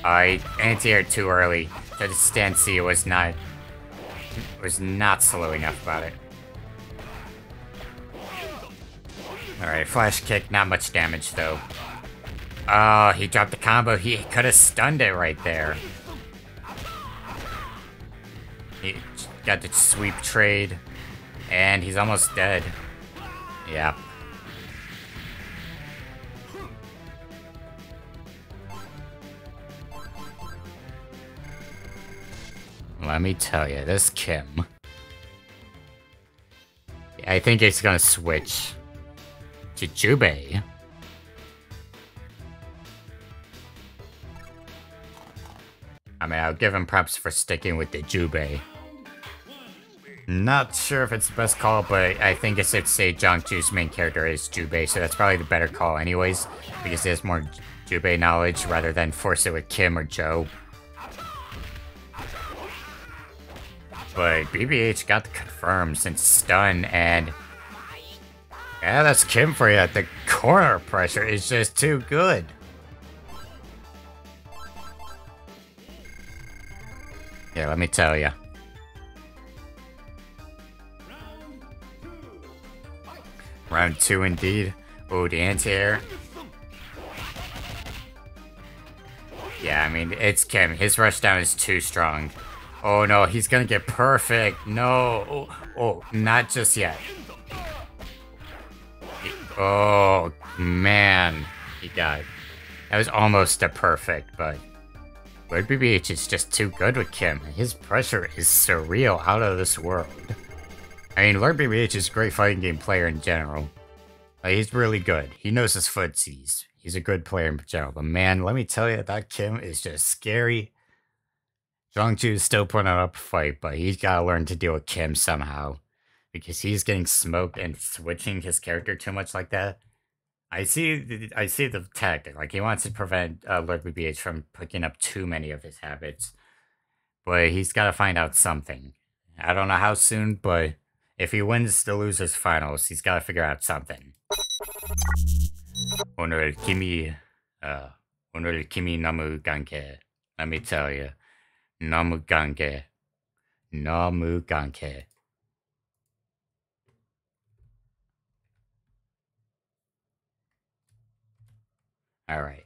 Anti-air too early. So the stand C was not slow enough about it. Alright, flash kick, not much damage though. Oh, he dropped the combo. He could have stunned it right there. He got the sweep trade. And he's almost dead. Yeah. Let me tell you, this Kim. I think he's gonna switch to Jubei. I mean, I'll give him props for sticking with the Jubei. Not sure if it's the best call, but I think it's safe to say Jungju's main character is Jubei, so that's probably the better call anyways, because he has more Jubei knowledge rather than force it with Kim or Joe. But BBH got the confirm since stun, and yeah, that's Kim for you. The corner pressure is just too good. Yeah, let me tell you. Round 2 indeed. Oh, the anti-air. Yeah, I mean, it's Kim. His rushdown is too strong. Oh no, he's gonna get perfect. No. Oh, not just yet. Oh, man. He got it. That was almost a perfect, but Lord BBH is just too good with Kim. His pressure is surreal, out of this world. I mean, Lord BBH is a great fighting game player in general. He's really good. He knows his footsies. He's a good player in general. But man, let me tell you, that Kim is just scary. Zhongju's still putting up a fight, but he's gotta learn to deal with Kim somehow. Because he's getting smoked and switching his character too much like that. I see the tactic. Like, he wants to prevent Lord BBH from picking up too many of his habits. But he's gotta find out something. I don't know how soon, but if he wins the losers finals, he's gotta figure out something. 오늘 kimi 너무 강해. Let me tell you. 너무 강해. 너무 강해. Alright.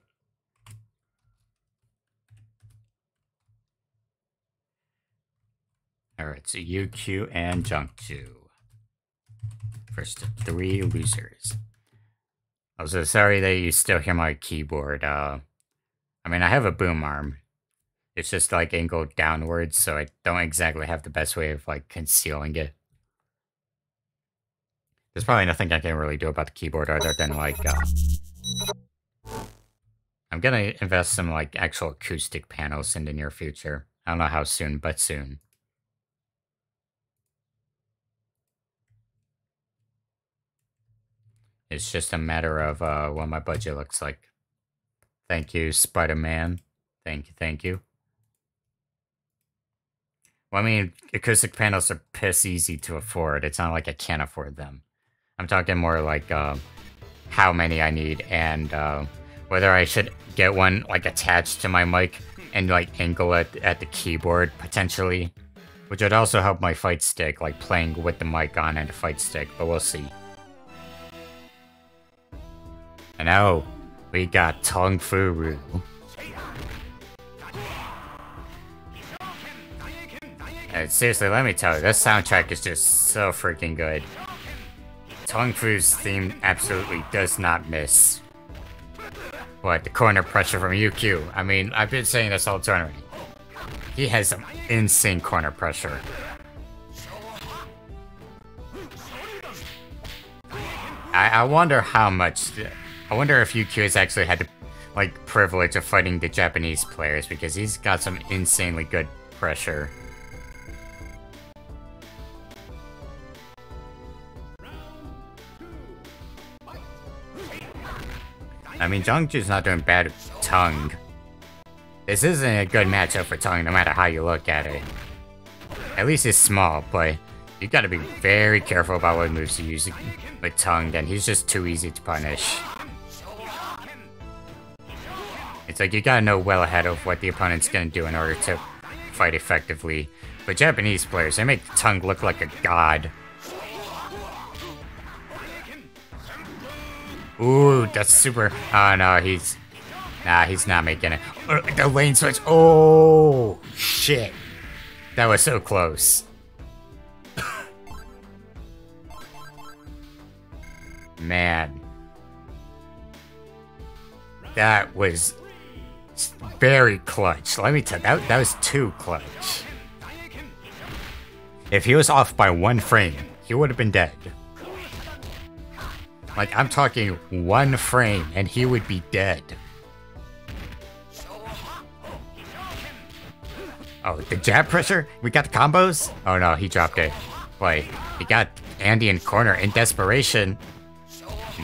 Alright, so UQ and Jungju. First 3 losers. Also, sorry that you still hear my keyboard. I mean, I have a boom arm. It's just like angled downwards, so I don't exactly have the best way of like concealing it. There's probably nothing I can really do about the keyboard other than like, I'm gonna invest some like actual acoustic panels in the near future. I don't know how soon, but soon. It's just a matter of what my budget looks like. Thank you, Spider-Man. Thank you. Well, I mean, acoustic panels are piss easy to afford. It's not like I can't afford them. I'm talking more like how many I need and whether I should get one like attached to my mic and like angle it at the keyboard potentially, which would also help my fight stick, like playing with the mic on and the fight stick, but we'll see. And now we got Tong Furu. And seriously, let me tell you, this soundtrack is just so freaking good. Tong Fu's theme absolutely does not miss. But the corner pressure from UQ, I mean, I've been saying this all tournament. He has some insane corner pressure. I wonder how much... I wonder if UQ has actually had the like privilege of fighting the Japanese players, because he's got some insanely good pressure. I mean, Jungju's not doing bad with Tongue. This isn't a good matchup for Tongue no matter how you look at it. At least he's small, but you gotta be very careful about what moves you use with Tongue, and he's just too easy to punish. It's like you gotta know well ahead of what the opponent's gonna do in order to fight effectively. But Japanese players, they make Tongue look like a god. Ooh, that's super... Oh no, he's... Nah, he's not making it. The lane switch... Oh, shit. That was so close. Man. That was... very clutch. Let me tell you, that was too clutch. If he was off by 1 frame, he would have been dead. Like, I'm talking 1 frame, and he would be dead. Oh, the jab pressure? We got the combos? Oh no, he dropped it. Boy, he got Andy in corner in desperation.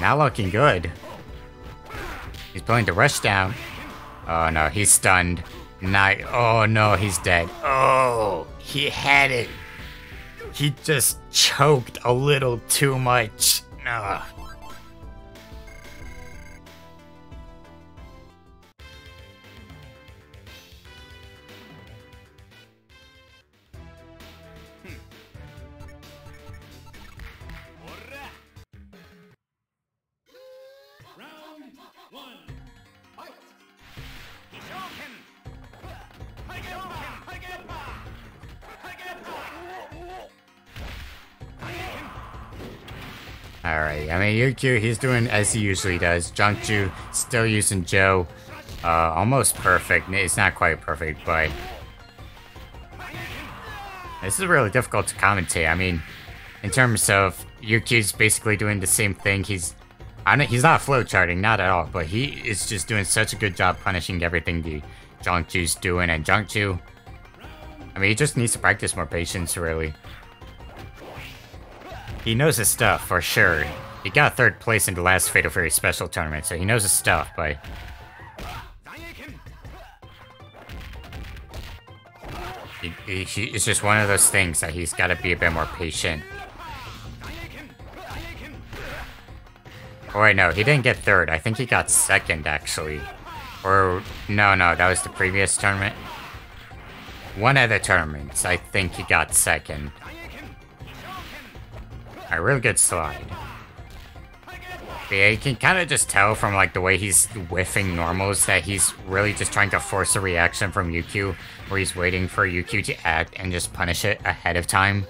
Not looking good. He's pulling the rush down. Oh no, he's stunned. Oh no, he's dead. Oh, he had it. He just choked a little too much. Ugh. Alright, I mean, UQ, he's doing as he usually does. Jungju, still using Joe. Almost perfect. It's not quite perfect, but... This is really difficult to commentate. I mean, in terms of UQ's basically doing the same thing. He's not flowcharting, not at all, but he is just doing such a good job punishing everything the Jungju's doing. And Jungju, I mean, he just needs to practice more patience, really. He knows his stuff, for sure. He got 3rd place in the last Fatal Fury Special Tournament, so he knows his stuff, but... It's just one of those things that he's got to be a bit more patient. Oh, wait, no, he didn't get 3rd. I think he got 2nd, actually. Or, no, that was the previous tournament. One of the tournaments, I think he got 2nd. A really good slide. But yeah, you can kind of just tell from like the way he's whiffing normals that he's really just trying to force a reaction from UQ, where he's waiting for UQ to act and just punish it ahead of time.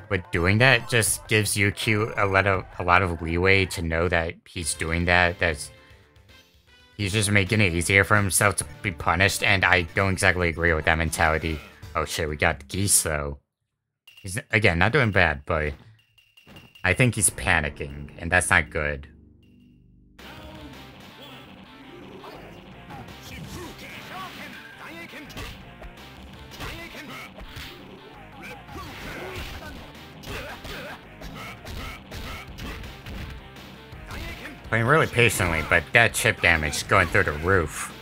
But doing that just gives UQ a lot of leeway to know that he's doing that. He's just making it easier for himself to be punished, and I don't exactly agree with that mentality. Oh shit, we got Geese though. He's, again, not doing bad, but I think he's panicking, and that's not good. Playing really patiently, but that chip damage is going through the roof.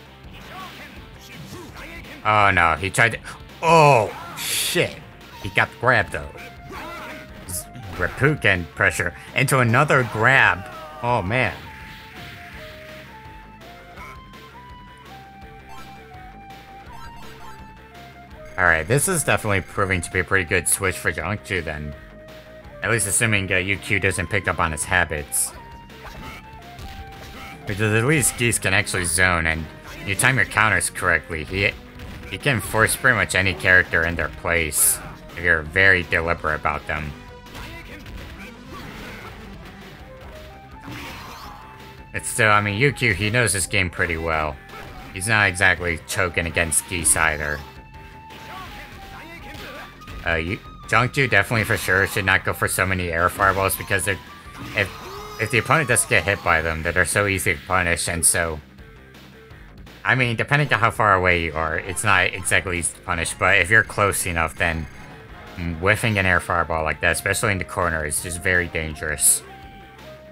Oh no, he tried to... Oh, shit. He got grabbed though. Reppuken pressure into another grab. Oh man. Alright, this is definitely proving to be a pretty good switch for Jiangsu then. At least assuming UQ doesn't pick up on his habits. Because at least Geese can actually zone, and you time your counters correctly. He can force pretty much any character in their place if you're very deliberate about them. It's still, I mean, UQ, he knows this game pretty well. He's not exactly choking against Geese either. Jiangsu definitely for sure should not go for so many air fireballs, because they're, if the opponent doesn't get hit by them, they're so easy to punish, and so... I mean, depending on how far away you are, it's not exactly easy to punish, but if you're close enough, then whiffing an air fireball like that, especially in the corner, is just very dangerous.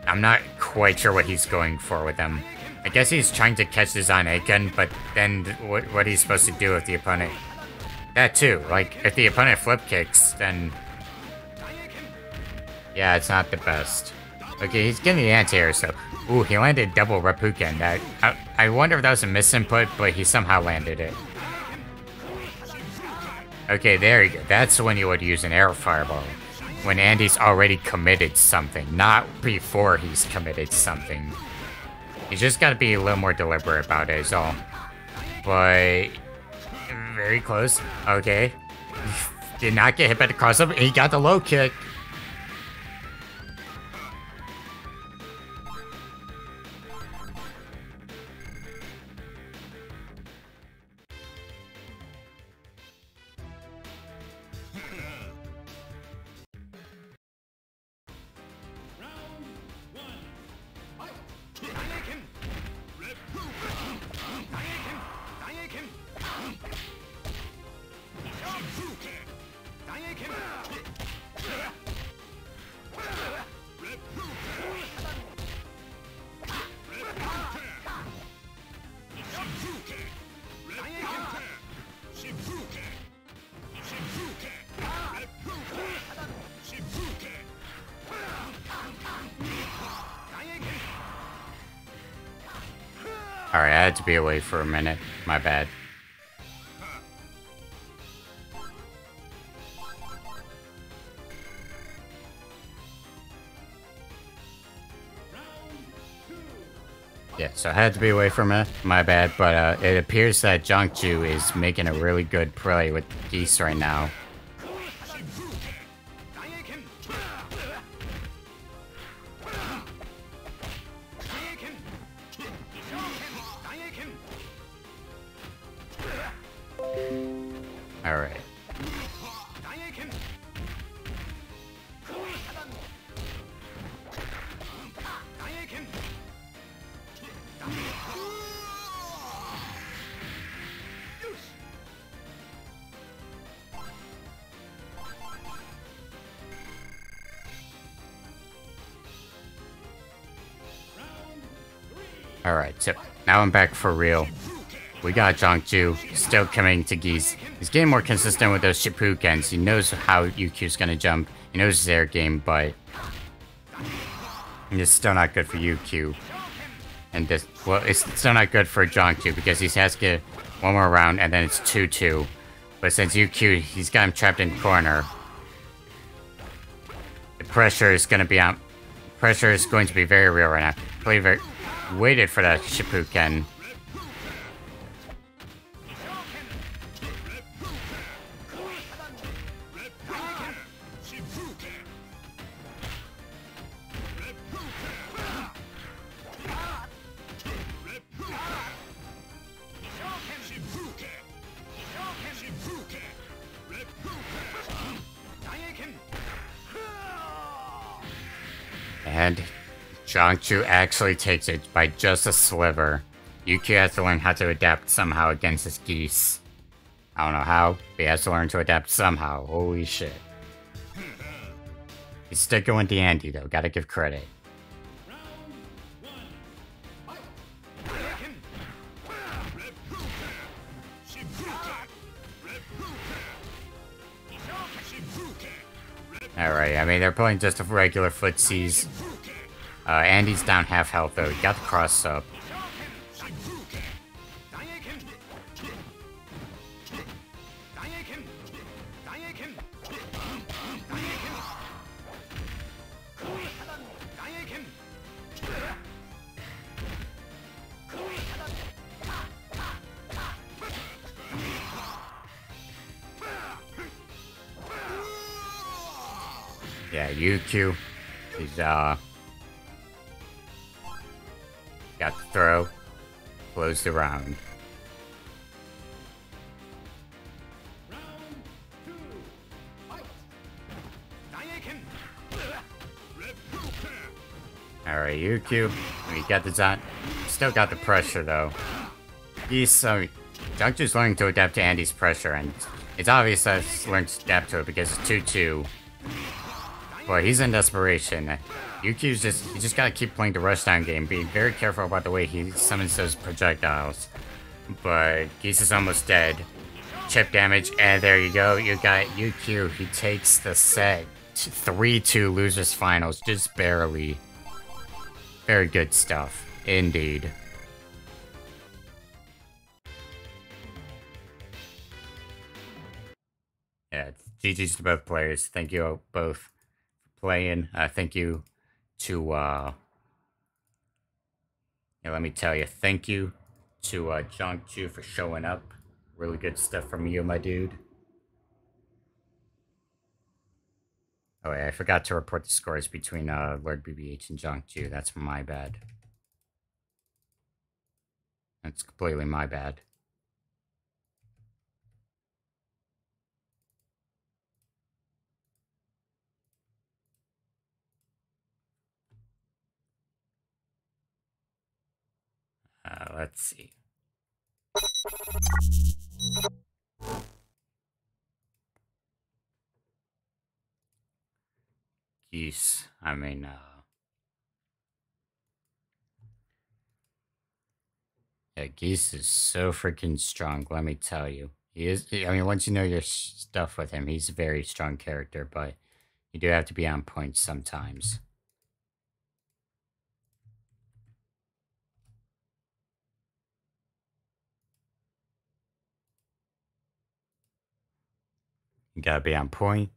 I'm not quite sure what he's going for with them. I guess he's trying to catch the Zaneiken, but then what he's supposed to do if the opponent... That too, like, if the opponent flip kicks, then... Yeah, it's not the best. Okay, he's getting the anti-air, so... Ooh, he landed double Reppuken. I wonder if that was a misinput, but he somehow landed it. Okay, there you go. That's when you would use an air fireball. When Andy's already committed something, not before he's committed something. You just gotta be a little more deliberate about it, is all. But... Very close. Okay. Did not get hit by the crossover. He got the low kick. Alright, I had to be away for a minute. My bad. Yeah, so I had to be away for a minute. My bad, but it appears that Jiangsu is making a really good play with Geese right now. Alright. Alright, so now I'm back for real. We got Zhangju still coming to Geese. He's getting more consistent with those Shippukens. He knows how UQ's gonna jump. He knows his air game, but it's still not good for UQ. And this, well, it's still not good for Zhangju because he has to get one more round and then it's 2-2. But since UQ, he's got him trapped in corner. The pressure is gonna be on. Pressure is going to be very real right now. Play waited for that Shippuken. And Zhangju actually takes it by just a sliver. Yuki has to learn how to adapt somehow against his geese. I don't know how, but he has to learn to adapt somehow. Holy shit. He's still going to Andy though, gotta give credit. Alright, I mean, they're playing just a regular footsies. Andy's down half health though, he got the cross up. Yeah, UQ. He's, got the throw. Close the round. Alright, UQ. We got the Zon. Still got the pressure, though. He's, Zhangju's learning to adapt to Andy's pressure, and it's obvious that he's learned to adapt to it because it's 2-2. Boy, he's in desperation. Yuki's you just gotta keep playing the rushdown game, being very careful about the way he summons those projectiles. But Geese is almost dead. Chip damage, and there you go. You got UQ. He takes the set. 3-2 losers finals, just barely. Very good stuff, indeed. Yeah, GG's to both players. Thank you both. Playing. Thank you to yeah, let me tell you, thank you to Zhangju for showing up. Really good stuff from you, my dude. Oh yeah, I forgot to report the scores between Lord BBH and Zhangju. That's my bad. That's completely my bad. Let's see. Geese. I mean, yeah, Geese is so freaking strong, let me tell you. He is, I mean, once you know your stuff with him, he's a very strong character, but you do have to be on point sometimes. You gotta be on point,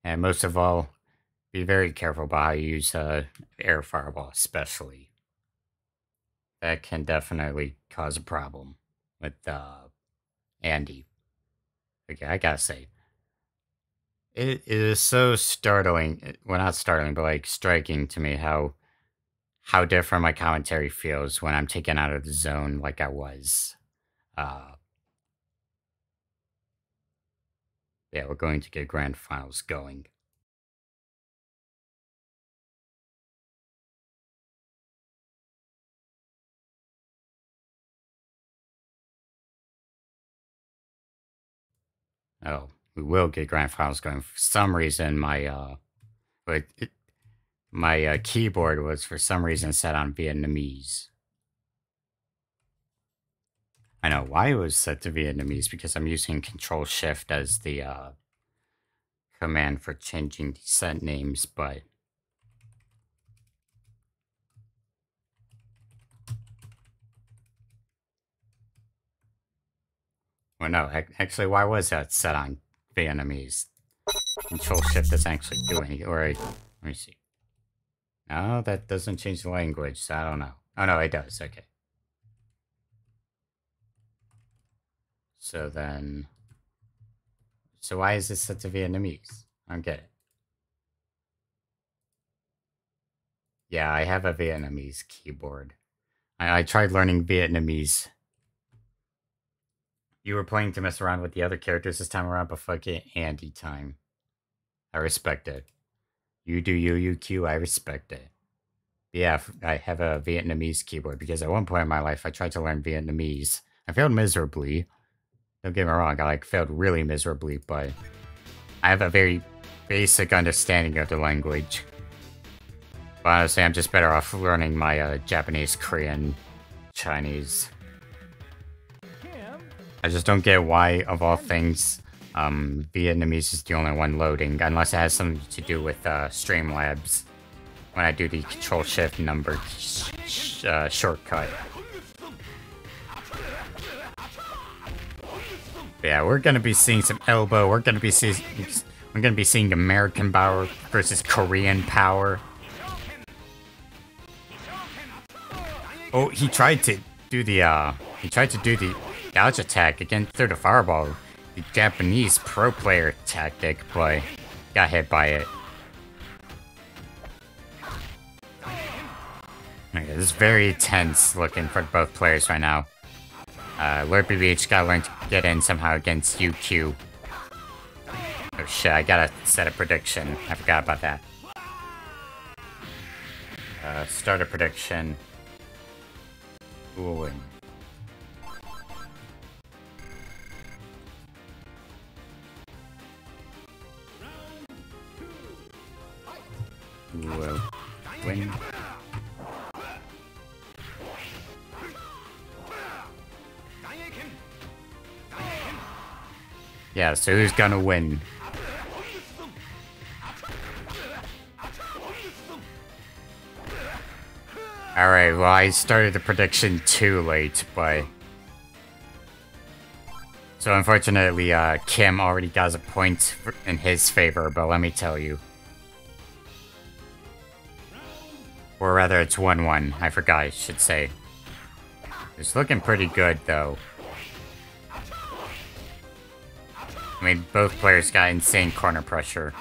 and most of all, be very careful about how you use air fireball, especially. That can definitely cause a problem with Andy. Okay, I gotta say, it is so startling. Well, not startling, but like striking to me how different my commentary feels when I'm taken out of the zone like I was. Uh, yeah, we're going to get grand finals going. Oh, we will get grand finals going. For some reason, but my keyboard was for some reason set on Vietnamese. I know why it was set to Vietnamese because I'm using Control Shift as the command for changing the set names, but well, no, actually, why was that set on Vietnamese? Control Shift doesn't actually do anything. Or let me see. No, that doesn't change the language, so I don't know. Oh no, it does. Okay. So then, so why is this set to Vietnamese? I don't get it. Yeah, I have a Vietnamese keyboard. I tried learning Vietnamese. You were playing to mess around with the other characters this time around, but fuck it, Andy time. I respect it. You do you Q, I respect it. But yeah, I have a Vietnamese keyboard because at one point in my life I tried to learn Vietnamese. I failed miserably. Don't get me wrong, I failed really miserably, but I have a very basic understanding of the language. But honestly, I'm just better off learning my Japanese, Korean, Chinese. I just don't get why, of all things, Vietnamese is the only one loading, unless it has something to do with Streamlabs. When I do the Control-Shift number shortcut. But yeah, we're gonna be seeing some elbow. We're gonna be seeing American power versus Korean power. Oh, he tried to do the dodge attack again through the fireball, the Japanese pro player tactic, but got hit by it. Okay, this is very tense looking for both players right now. Lord BBH gotta learn to get in somehow against UQ. Oh shit, I gotta set a prediction. I forgot about that. Start a prediction. Who will win? Who will win? Yeah, so who's gonna win? Alright, well, I started the prediction too late, but... So unfortunately, Kim already got a point in his favor, but let me tell you. Or rather, it's 1-1. I forgot, I should say. It's looking pretty good, though. I mean, both players got insane corner pressure.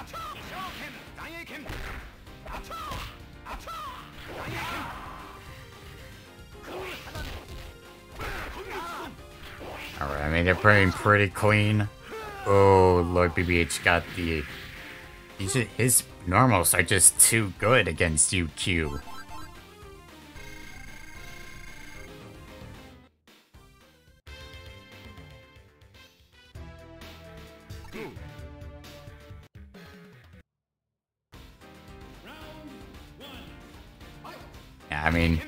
Alright, I mean, they're playing pretty clean. Oh, Lord BBH got the... His normals are just too good against UQ. Yeah, I mean...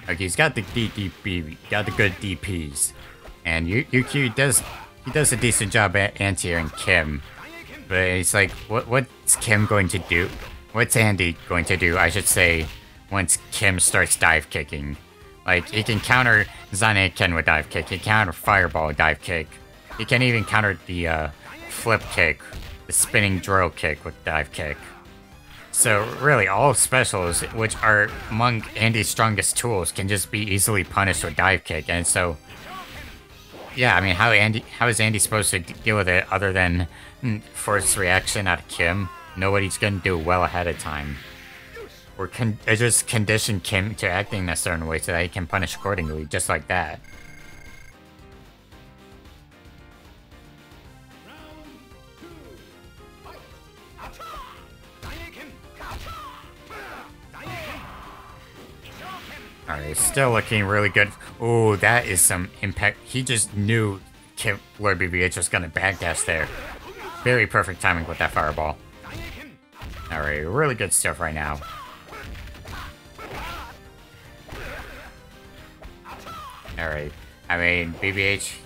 Okay, he's got the DDP, got the good DPs. And UQ does a decent job at anti-airing Kim. But it's like, what's Kim going to do? What's Andy going to do, I should say, once Kim starts dive kicking? Like, he can counter Zaneken with dive kick, he can counter Fireball with dive kick. He can even counter the flip kick, the spinning drill kick with dive kick. So really, all specials, which are among Andy's strongest tools, can just be easily punished with dive kick. And so, yeah, I mean, how is Andy supposed to deal with it other than force reaction out of Kim? Nobody's gonna do well ahead of time. Or just condition Kim to acting in a certain way so that he can punish accordingly, just like that. Alright, still looking really good. Oh, that is some impact. He just knew Lord BBH was gonna backdash there. Very perfect timing with that fireball. Alright, really good stuff right now. Alright. I mean, BBH,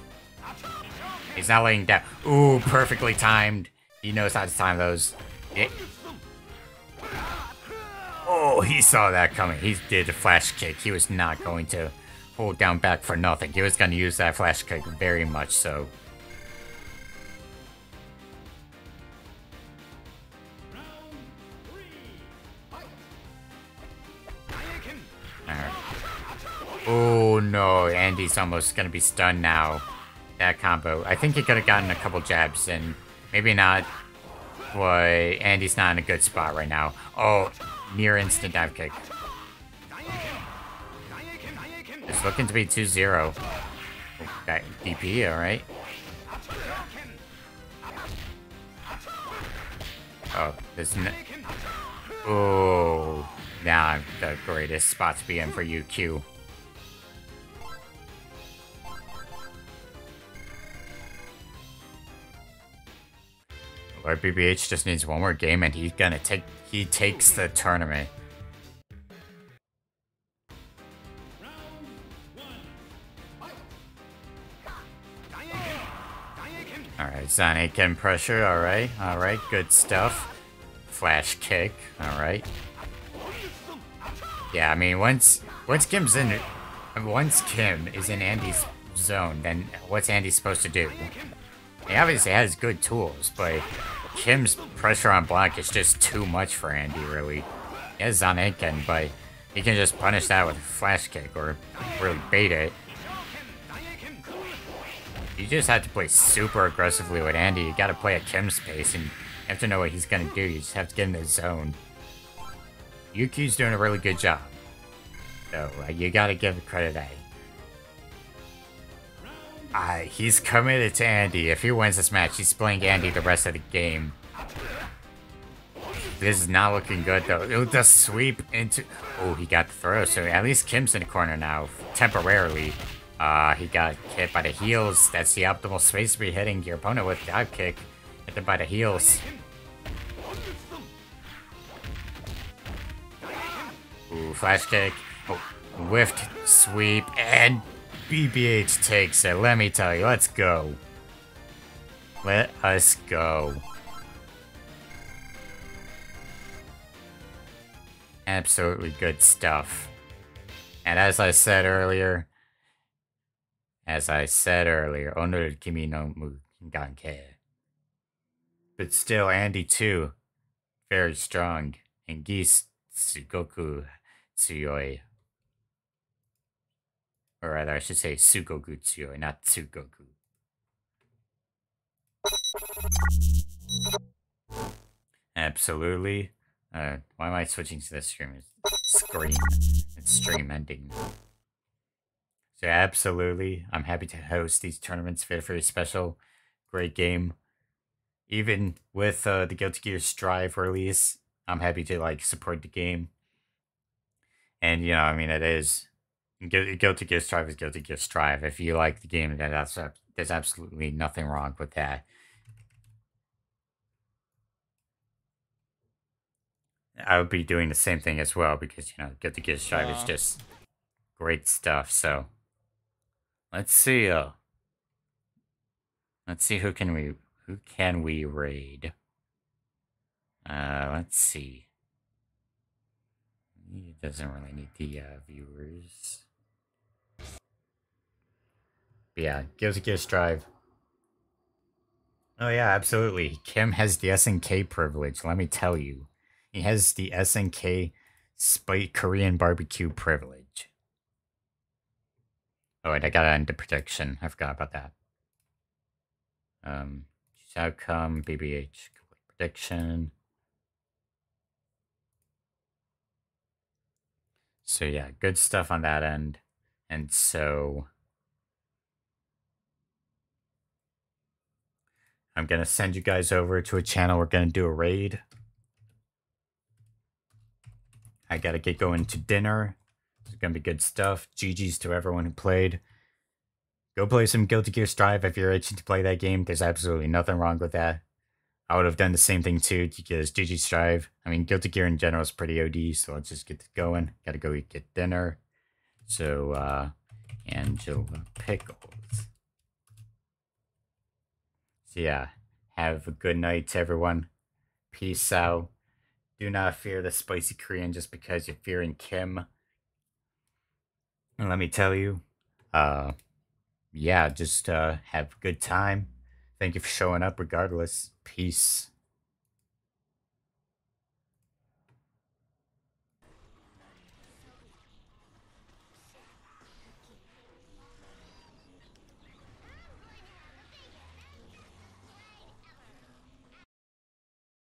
he's not laying down. Ooh, perfectly timed. He knows how to time those. Yeah. Oh, he saw that coming. He did a flash kick. He was not going to hold down back for nothing. He was going to use that flash kick very much so. Oh no, Andy's almost gonna be stunned now. That combo. I think he could have gotten a couple jabs and maybe not. Boy, Andy's not in a good spot right now. Oh, near instant dive kick. It's looking to be 2-0. Oh, got DP, alright. Oh, there's no. Oh, now the greatest spot to be in for you, Q. Lord BBH just needs one more game and he takes the tournament. Alright, Zanaiken pressure, alright, good stuff. Flash kick, alright. Yeah, I mean once Kim is in Andy's zone, then what's Andy supposed to do? He obviously has good tools, but Kim's pressure on block is just too much for Andy, really. He has Zanaiken, but he can just punish that with a flash kick or really bait it. You just have to play super aggressively with Andy. You gotta play at Kim's pace, and you have to know what he's gonna do. You just have to get in the zone. Yuki's doing a really good job. So, you gotta give the credit to he's committed to Andy. If he wins this match, he's playing Andy the rest of the game. This is not looking good, though. It'll just sweep into... Oh, he got the throw, so at least Kim's in the corner now, temporarily. He got hit by the heels. That's the optimal space to be hitting your opponent with dive kick. Hit them by the heels. Ooh, flash kick. Oh, whiffed sweep, and BBH takes it. Let me tell you, let's go. Let us go. Absolutely good stuff. And as I said earlier, Onoru Kimi no Muganke. But still, Andy too, very strong. And Geese Tsugoku Tsuyoi. Or rather, I should say Sugoku Tsuyoi, not Tsugoku. Absolutely. Why am I switching to this screen? It's stream ending. So absolutely, I'm happy to host these tournaments. Very special. Great game. Even with the Guilty Gear Strive release, I'm happy to support the game. And I mean, it is Guilty Gear Strive is Guilty Gear Strive. If you like the game, then there's absolutely nothing wrong with that. I would be doing the same thing as well because Guilty Gear Strive is just great stuff. So let's see. Let's see who can we raid. Let's see. It doesn't really need the viewers. But yeah, Guilty Gear Strive. Oh yeah, absolutely. Kim has the SNK privilege. Let me tell you. He has the SNK Korean barbecue privilege. Oh, and I gotta end the prediction. I forgot about that. Outcome, BBH, prediction. So yeah, good stuff on that end. And so I'm gonna send you guys over to a channel. We're gonna do a raid. I gotta get going to dinner. It's gonna be good stuff. GG's to everyone who played. Go play some Guilty Gear Strive if you're itching to play that game. There's absolutely nothing wrong with that. I would have done the same thing too, because GG Strive. I mean, Guilty Gear in general is pretty OD, so let's just get going. Gotta go get dinner. So, Angela Pickles. So yeah, have a good night, everyone. Peace out. Do not fear the spicy Korean just because you're fearing Kim. And let me tell you, uh, yeah, just have a good time. Thank you for showing up regardless. Peace.